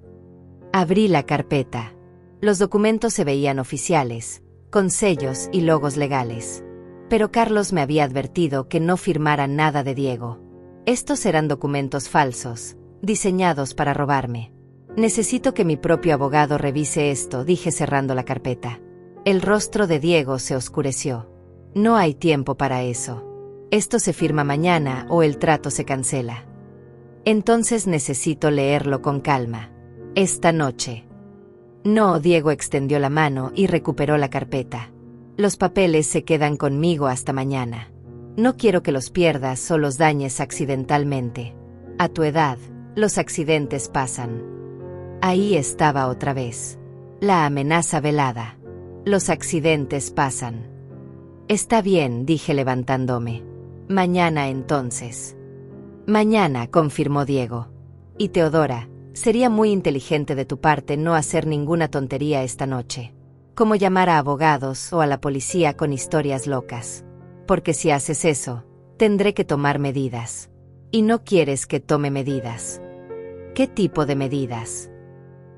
Abrí la carpeta. Los documentos se veían oficiales, con sellos y logos legales. Pero Carlos me había advertido que no firmara nada de Diego. Estos eran documentos falsos, diseñados para robarme. Necesito que mi propio abogado revise esto, dije cerrando la carpeta. El rostro de Diego se oscureció. No hay tiempo para eso. Esto se firma mañana o el trato se cancela. Entonces necesito leerlo con calma. Esta noche. No, Diego extendió la mano y recuperó la carpeta. Los papeles se quedan conmigo hasta mañana. No quiero que los pierdas o los dañes accidentalmente. A tu edad, los accidentes pasan. Ahí estaba otra vez. La amenaza velada. Los accidentes pasan. Está bien, dije levantándome. Mañana entonces. Mañana, confirmó Diego. Y Teodora, sería muy inteligente de tu parte no hacer ninguna tontería esta noche. Como llamar a abogados o a la policía con historias locas. Porque si haces eso, tendré que tomar medidas. Y no quieres que tome medidas. ¿Qué tipo de medidas?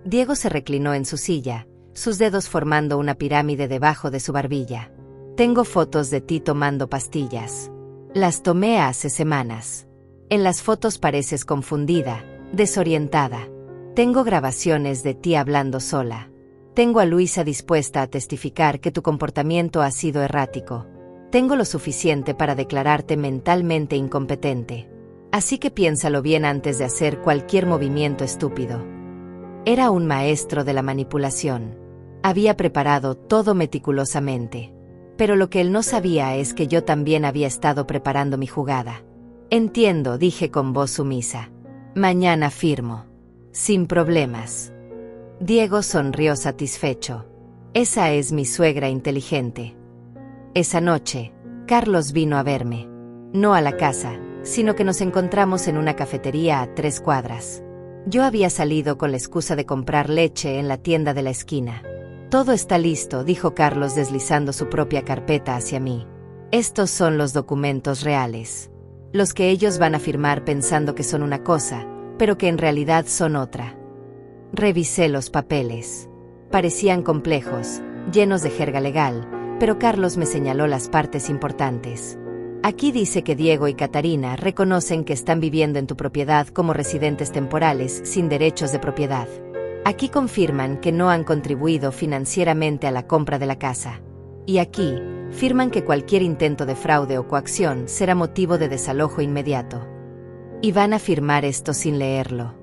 Diego se reclinó en su silla, sus dedos formando una pirámide debajo de su barbilla. Tengo fotos de ti tomando pastillas. Las tomé hace semanas. En las fotos pareces confundida, desorientada. Tengo grabaciones de ti hablando sola. Tengo a Luisa dispuesta a testificar que tu comportamiento ha sido errático. Tengo lo suficiente para declararte mentalmente incompetente. Así que piénsalo bien antes de hacer cualquier movimiento estúpido. Era un maestro de la manipulación. Había preparado todo meticulosamente. Pero lo que él no sabía es que yo también había estado preparando mi jugada. Entiendo, dije con voz sumisa. Mañana firmo. Sin problemas. Diego sonrió satisfecho. Esa es mi suegra inteligente. Esa noche, Carlos vino a verme. No a la casa, sino que nos encontramos en una cafetería a 3 cuadras. Yo había salido con la excusa de comprar leche en la tienda de la esquina. Todo está listo, dijo Carlos deslizando su propia carpeta hacia mí. Estos son los documentos reales. Los que ellos van a firmar pensando que son una cosa, pero que en realidad son otra. Revisé los papeles. Parecían complejos, llenos de jerga legal, pero Carlos me señaló las partes importantes. Aquí dice que Diego y Catarina reconocen que están viviendo en tu propiedad como residentes temporales sin derechos de propiedad. Aquí confirman que no han contribuido financieramente a la compra de la casa. Y aquí, firman que cualquier intento de fraude o coacción será motivo de desalojo inmediato. Y van a firmar esto sin leerlo.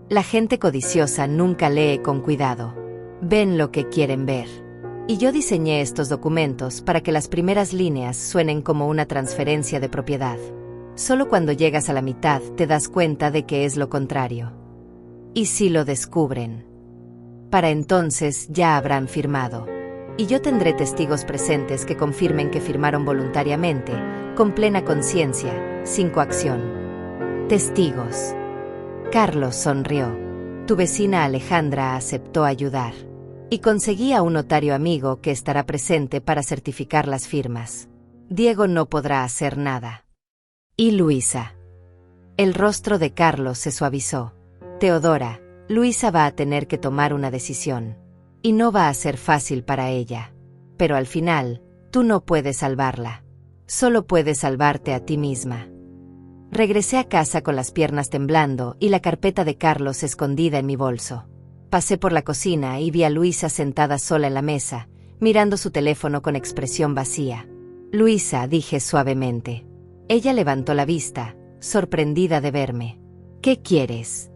La gente codiciosa nunca lee con cuidado. Ven lo que quieren ver. Y yo diseñé estos documentos para que las primeras líneas suenen como una transferencia de propiedad. Solo cuando llegas a la mitad te das cuenta de que es lo contrario. ¿Y si lo descubren? Para entonces ya habrán firmado. Y yo tendré testigos presentes que confirmen que firmaron voluntariamente, con plena conciencia, sin coacción. Testigos. Carlos sonrió. Tu vecina Alejandra aceptó ayudar. Y conseguí a un notario amigo que estará presente para certificar las firmas. Diego no podrá hacer nada. ¿Y Luisa? El rostro de Carlos se suavizó. Teodora, Luisa va a tener que tomar una decisión. Y no va a ser fácil para ella. Pero al final, tú no puedes salvarla. Solo puedes salvarte a ti misma. Regresé a casa con las piernas temblando y la carpeta de Carlos escondida en mi bolso. Pasé por la cocina y vi a Luisa sentada sola en la mesa, mirando su teléfono con expresión vacía. Luisa, dije suavemente. Ella levantó la vista, sorprendida de verme. ¿Qué quieres?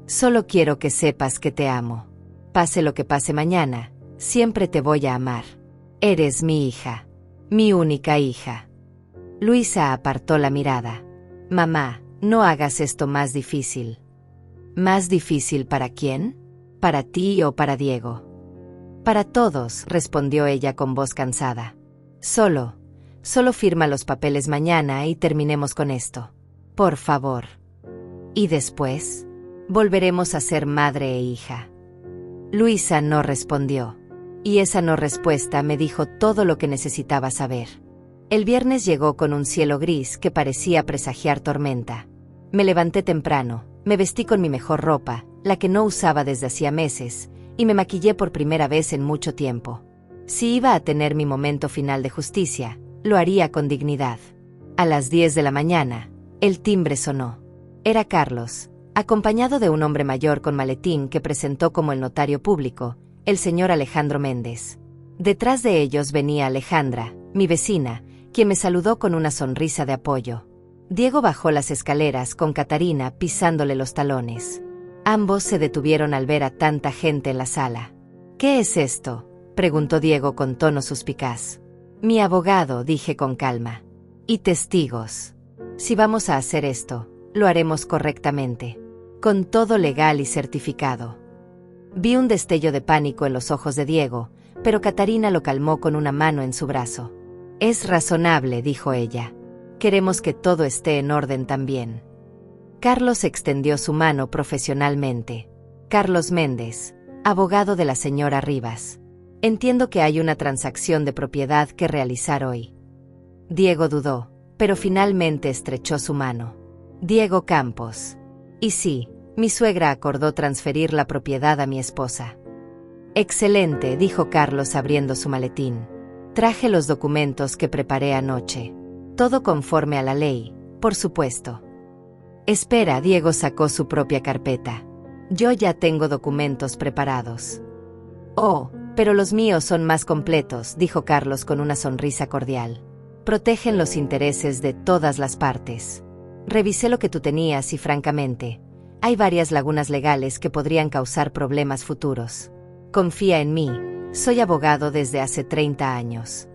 Solo quiero que sepas que te amo. Pase lo que pase mañana, siempre te voy a amar. Eres mi hija. Mi única hija. Luisa apartó la mirada. Mamá, no hagas esto más difícil. ¿Más difícil para quién? ¿Para ti o para Diego? Para todos, respondió ella con voz cansada. Solo firma los papeles mañana y terminemos con esto. Por favor. ¿Y después? Volveremos a ser madre e hija. Luisa no respondió. Y esa no respuesta me dijo todo lo que necesitaba saber. El viernes llegó con un cielo gris que parecía presagiar tormenta. Me levanté temprano, me vestí con mi mejor ropa, la que no usaba desde hacía meses, y me maquillé por primera vez en mucho tiempo. Si iba a tener mi momento final de justicia, lo haría con dignidad. A las 10 de la mañana, el timbre sonó. Era Carlos, acompañado de un hombre mayor con maletín que presentó como el notario público, el señor Alejandro Méndez. Detrás de ellos venía Alejandra, mi vecina, quien me saludó con una sonrisa de apoyo. Diego bajó las escaleras con Catarina pisándole los talones. Ambos se detuvieron al ver a tanta gente en la sala. ¿Qué es esto?, preguntó Diego con tono suspicaz. Mi abogado, dije con calma. Y testigos. Si vamos a hacer esto, lo haremos correctamente. Con todo legal y certificado. Vi un destello de pánico en los ojos de Diego, pero Catarina lo calmó con una mano en su brazo. Es razonable, dijo ella. Queremos que todo esté en orden también. Carlos extendió su mano profesionalmente. Carlos Méndez, abogado de la señora Rivas. Entiendo que hay una transacción de propiedad que realizar hoy. Diego dudó, pero finalmente estrechó su mano. Diego Campos. Y sí, mi suegra acordó transferir la propiedad a mi esposa. Excelente, dijo Carlos abriendo su maletín. Traje los documentos que preparé anoche. Todo conforme a la ley, por supuesto. Espera, Diego sacó su propia carpeta. Yo ya tengo documentos preparados. Oh, pero los míos son más completos, dijo Carlos con una sonrisa cordial. Protegen los intereses de todas las partes. Revisé lo que tú tenías y francamente, hay varias lagunas legales que podrían causar problemas futuros. Confía en mí, soy abogado desde hace 30 años.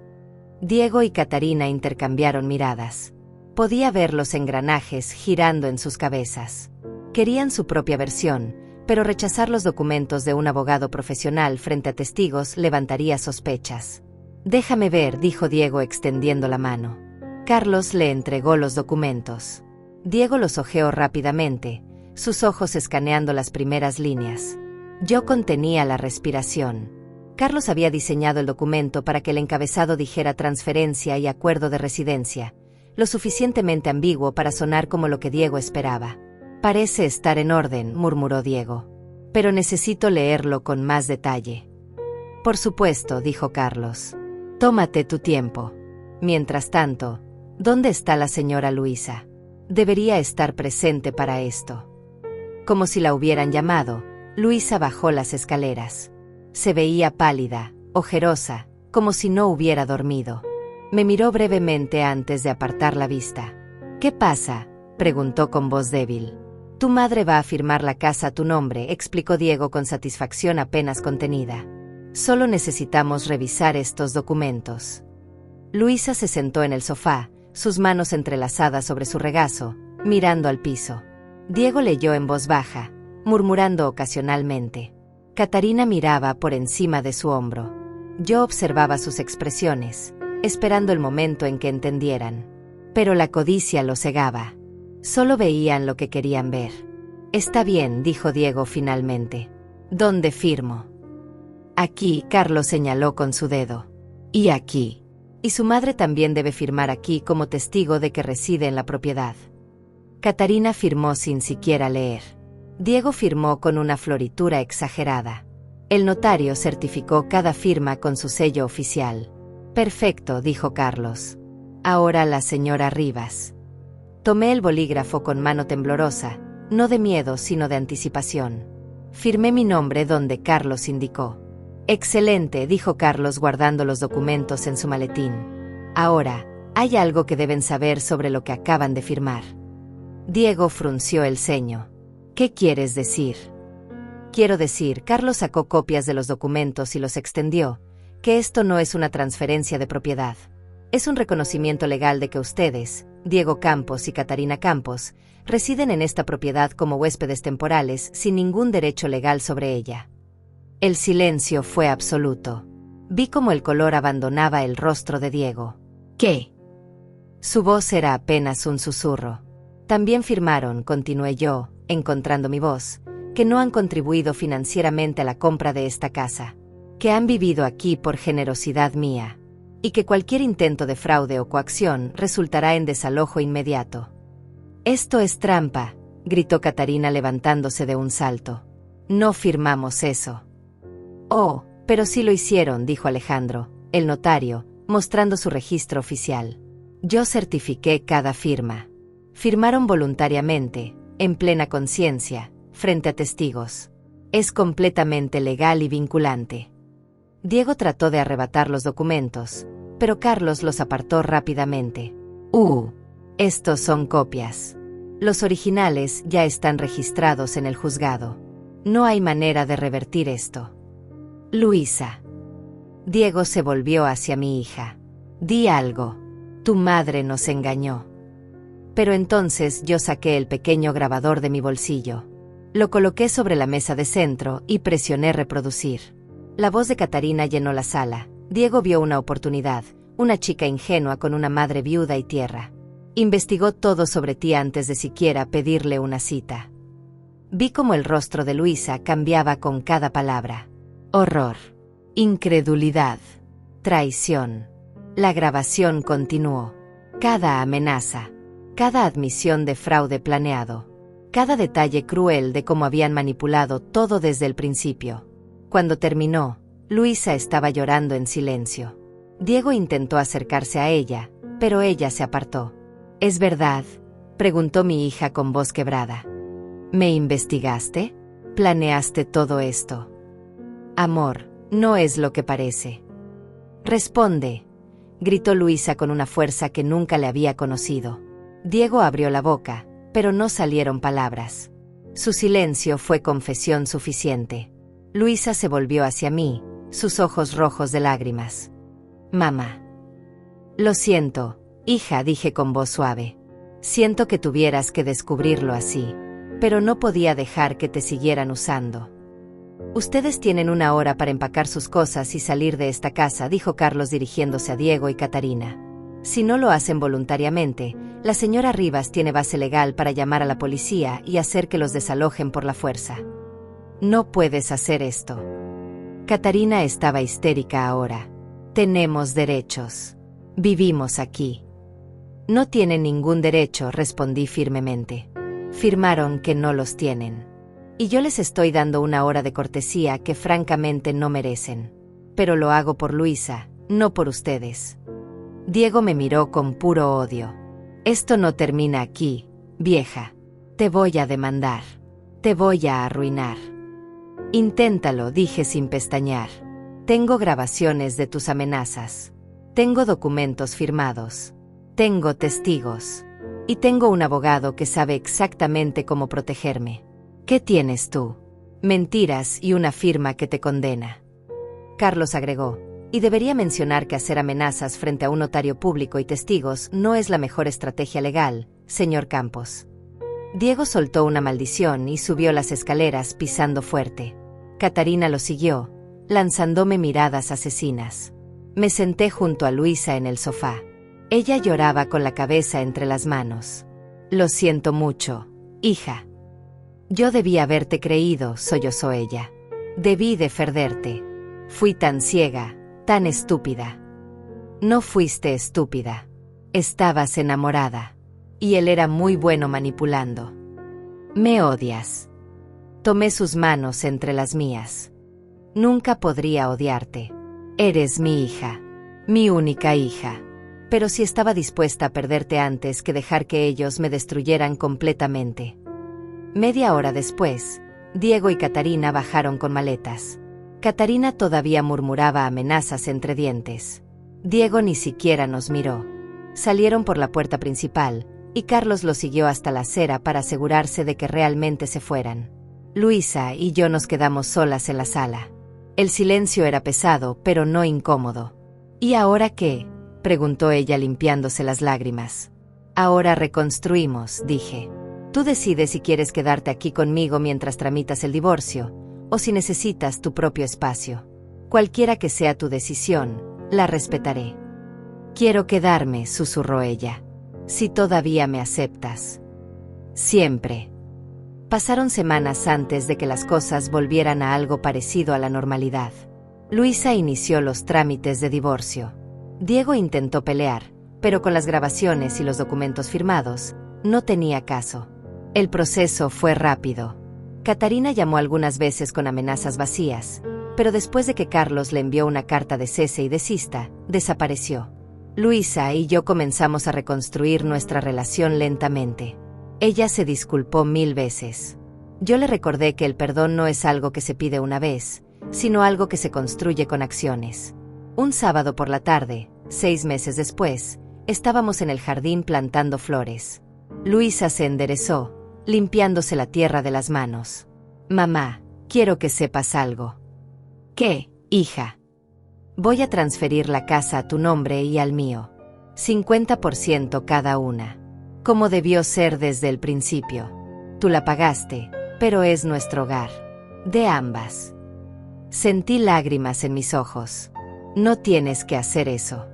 Diego y Catarina intercambiaron miradas. Podía ver los engranajes girando en sus cabezas. Querían su propia versión, pero rechazar los documentos de un abogado profesional frente a testigos levantaría sospechas. Déjame ver, dijo Diego extendiendo la mano. Carlos le entregó los documentos. Diego los hojeó rápidamente, sus ojos escaneando las primeras líneas. Yo contenía la respiración. Carlos había diseñado el documento para que el encabezado dijera transferencia y acuerdo de residencia, lo suficientemente ambiguo para sonar como lo que Diego esperaba. Parece estar en orden, murmuró Diego. Pero necesito leerlo con más detalle. Por supuesto, dijo Carlos. Tómate tu tiempo. Mientras tanto, ¿dónde está la señora Luisa? Debería estar presente para esto. Como si la hubieran llamado, Luisa bajó las escaleras. Se veía pálida, ojerosa, como si no hubiera dormido. Me miró brevemente antes de apartar la vista. ¿Qué pasa?, preguntó con voz débil. Tu madre va a firmar la casa a tu nombre, explicó Diego con satisfacción apenas contenida. Solo necesitamos revisar estos documentos. Luisa se sentó en el sofá, sus manos entrelazadas sobre su regazo, mirando al piso. Diego leyó en voz baja, murmurando ocasionalmente. Catarina miraba por encima de su hombro. Yo observaba sus expresiones, esperando el momento en que entendieran. Pero la codicia los cegaba. Solo veían lo que querían ver. Está bien, dijo Diego finalmente. ¿Dónde firmo? Aquí, Carlos señaló con su dedo. Y aquí. Y su madre también debe firmar aquí como testigo de que reside en la propiedad. Catarina firmó sin siquiera leer. Diego firmó con una floritura exagerada. El notario certificó cada firma con su sello oficial. Perfecto, dijo Carlos. Ahora la señora Rivas. Tomé el bolígrafo con mano temblorosa, no de miedo sino de anticipación. Firmé mi nombre donde Carlos indicó. Excelente, dijo Carlos guardando los documentos en su maletín. Ahora, hay algo que deben saber sobre lo que acaban de firmar. Diego frunció el ceño. ¿Qué quieres decir? Quiero decir, Carlos sacó copias de los documentos y los extendió, que esto no es una transferencia de propiedad. Es un reconocimiento legal de que ustedes, Diego Campos y Catarina Campos, residen en esta propiedad como huéspedes temporales sin ningún derecho legal sobre ella. El silencio fue absoluto. Vi cómo el color abandonaba el rostro de Diego. ¿Qué? Su voz era apenas un susurro. También firmaron, continué yo, encontrando mi voz, que no han contribuido financieramente a la compra de esta casa, que han vivido aquí por generosidad mía, y que cualquier intento de fraude o coacción resultará en desalojo inmediato. Esto es trampa, gritó Catarina levantándose de un salto. No firmamos eso. Oh, pero sí lo hicieron, dijo Alejandro, el notario, mostrando su registro oficial. Yo certifiqué cada firma. Firmaron voluntariamente, en plena conciencia, frente a testigos. Es completamente legal y vinculante. Diego trató de arrebatar los documentos, pero Carlos los apartó rápidamente. Estos son copias. Los originales ya están registrados en el juzgado. No hay manera de revertir esto. Luisa. Diego se volvió hacia mi hija. Di algo. Tu madre nos engañó. Pero entonces yo saqué el pequeño grabador de mi bolsillo. Lo coloqué sobre la mesa de centro y presioné reproducir. La voz de Catarina llenó la sala. Diego vio una oportunidad, una chica ingenua con una madre viuda y tierra. Investigó todo sobre ti antes de siquiera pedirle una cita. Vi cómo el rostro de Luisa cambiaba con cada palabra. Horror. Incredulidad. Traición. La grabación continuó. Cada amenaza. Cada admisión de fraude planeado. Cada detalle cruel de cómo habían manipulado todo desde el principio. Cuando terminó, Luisa estaba llorando en silencio. Diego intentó acercarse a ella, pero ella se apartó. ¿Es verdad?, preguntó mi hija con voz quebrada. ¿Me investigaste? ¿Planeaste todo esto? Amor, no es lo que parece. Responde, gritó Luisa con una fuerza que nunca le había conocido. Diego abrió la boca, pero no salieron palabras. Su silencio fue confesión suficiente. Luisa se volvió hacia mí, sus ojos rojos de lágrimas. Mamá. Lo siento, hija, dije con voz suave. Siento que tuvieras que descubrirlo así, pero no podía dejar que te siguieran usando. Ustedes tienen 1 hora para empacar sus cosas y salir de esta casa, dijo Carlos dirigiéndose a Diego y Catarina. Si no lo hacen voluntariamente, la señora Rivas tiene base legal para llamar a la policía y hacer que los desalojen por la fuerza. No puedes hacer esto. Catarina estaba histérica ahora. Tenemos derechos. Vivimos aquí. No tienen ningún derecho, respondí firmemente. Firmaron que no los tienen. Y yo les estoy dando 1 hora de cortesía que francamente no merecen. Pero lo hago por Luisa, no por ustedes. Diego me miró con puro odio. Esto no termina aquí, vieja. Te voy a demandar. Te voy a arruinar. Inténtalo, dije sin pestañear. Tengo grabaciones de tus amenazas. Tengo documentos firmados. Tengo testigos. Y tengo un abogado que sabe exactamente cómo protegerme. ¿Qué tienes tú? Mentiras y una firma que te condena. Carlos agregó. Y debería mencionar que hacer amenazas frente a un notario público y testigos no es la mejor estrategia legal, señor Campos. Diego soltó una maldición y subió las escaleras pisando fuerte. Catarina lo siguió, lanzándome miradas asesinas. Me senté junto a Luisa en el sofá. Ella lloraba con la cabeza entre las manos. Lo siento mucho, hija. Yo debí haberte creído, sollozó ella. Debí defenderte. Fui tan ciega. Tan estúpida. No fuiste estúpida. Estabas enamorada. Y él era muy bueno manipulando. Me odias. Tomé sus manos entre las mías. Nunca podría odiarte. Eres mi hija. Mi única hija. Pero sí estaba dispuesta a perderte antes que dejar que ellos me destruyeran completamente. Media hora después, Diego y Catarina bajaron con maletas. Catarina todavía murmuraba amenazas entre dientes. Diego ni siquiera nos miró. Salieron por la puerta principal, y Carlos lo siguió hasta la acera para asegurarse de que realmente se fueran. Luisa y yo nos quedamos solas en la sala. El silencio era pesado, pero no incómodo. ¿Y ahora qué?, preguntó ella limpiándose las lágrimas. Ahora reconstruimos, dije. Tú decides si quieres quedarte aquí conmigo mientras tramitas el divorcio, o si necesitas tu propio espacio. Cualquiera que sea tu decisión, la respetaré. Quiero quedarme, susurró ella. Si todavía me aceptas. Siempre. Pasaron semanas antes de que las cosas volvieran a algo parecido a la normalidad. Luisa inició los trámites de divorcio. Diego intentó pelear, pero con las grabaciones y los documentos firmados, no tenía caso. El proceso fue rápido. Catarina llamó algunas veces con amenazas vacías, pero después de que Carlos le envió una carta de cese y desista, desapareció. Luisa y yo comenzamos a reconstruir nuestra relación lentamente. Ella se disculpó 1000 veces. Yo le recordé que el perdón no es algo que se pide una vez, sino algo que se construye con acciones. Un sábado por la tarde, 6 meses después, estábamos en el jardín plantando flores. Luisa se enderezó, limpiándose la tierra de las manos. Mamá, quiero que sepas algo. ¿Qué, hija? Voy a transferir la casa a tu nombre y al mío. 50% cada una. Como debió ser desde el principio. Tú la pagaste, pero es nuestro hogar. De ambas. Sentí lágrimas en mis ojos. No tienes que hacer eso.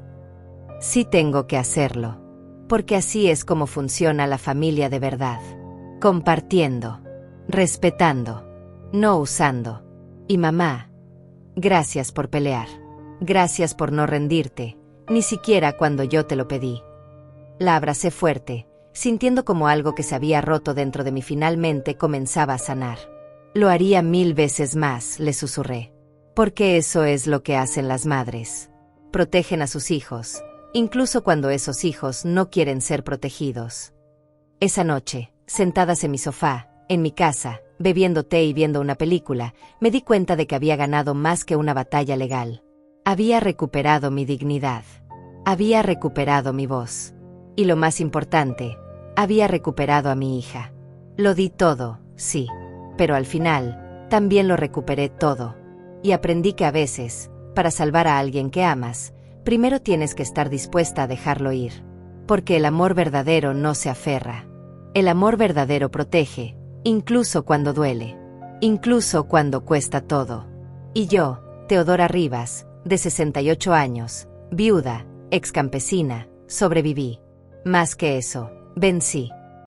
Sí tengo que hacerlo. Porque así es como funciona la familia de verdad. Compartiendo. Respetando. No usando. Y mamá, gracias por pelear. Gracias por no rendirte, ni siquiera cuando yo te lo pedí. La abracé fuerte, sintiendo como algo que se había roto dentro de mí finalmente comenzaba a sanar. Lo haría 1000 veces más, le susurré. Porque eso es lo que hacen las madres. Protegen a sus hijos, incluso cuando esos hijos no quieren ser protegidos. Esa noche, sentadas en mi sofá, en mi casa, bebiendo té y viendo una película, me di cuenta de que había ganado más que una batalla legal. Había recuperado mi dignidad. Había recuperado mi voz. Y lo más importante, había recuperado a mi hija. Lo di todo, sí, pero al final, también lo recuperé todo. Y aprendí que a veces, para salvar a alguien que amas, primero tienes que estar dispuesta a dejarlo ir. Porque el amor verdadero no se aferra. El amor verdadero protege, incluso cuando duele. Incluso cuando cuesta todo. Y yo, Teodora Rivas, de 68 años, viuda, excampesina, sobreviví. Más que eso, vencí.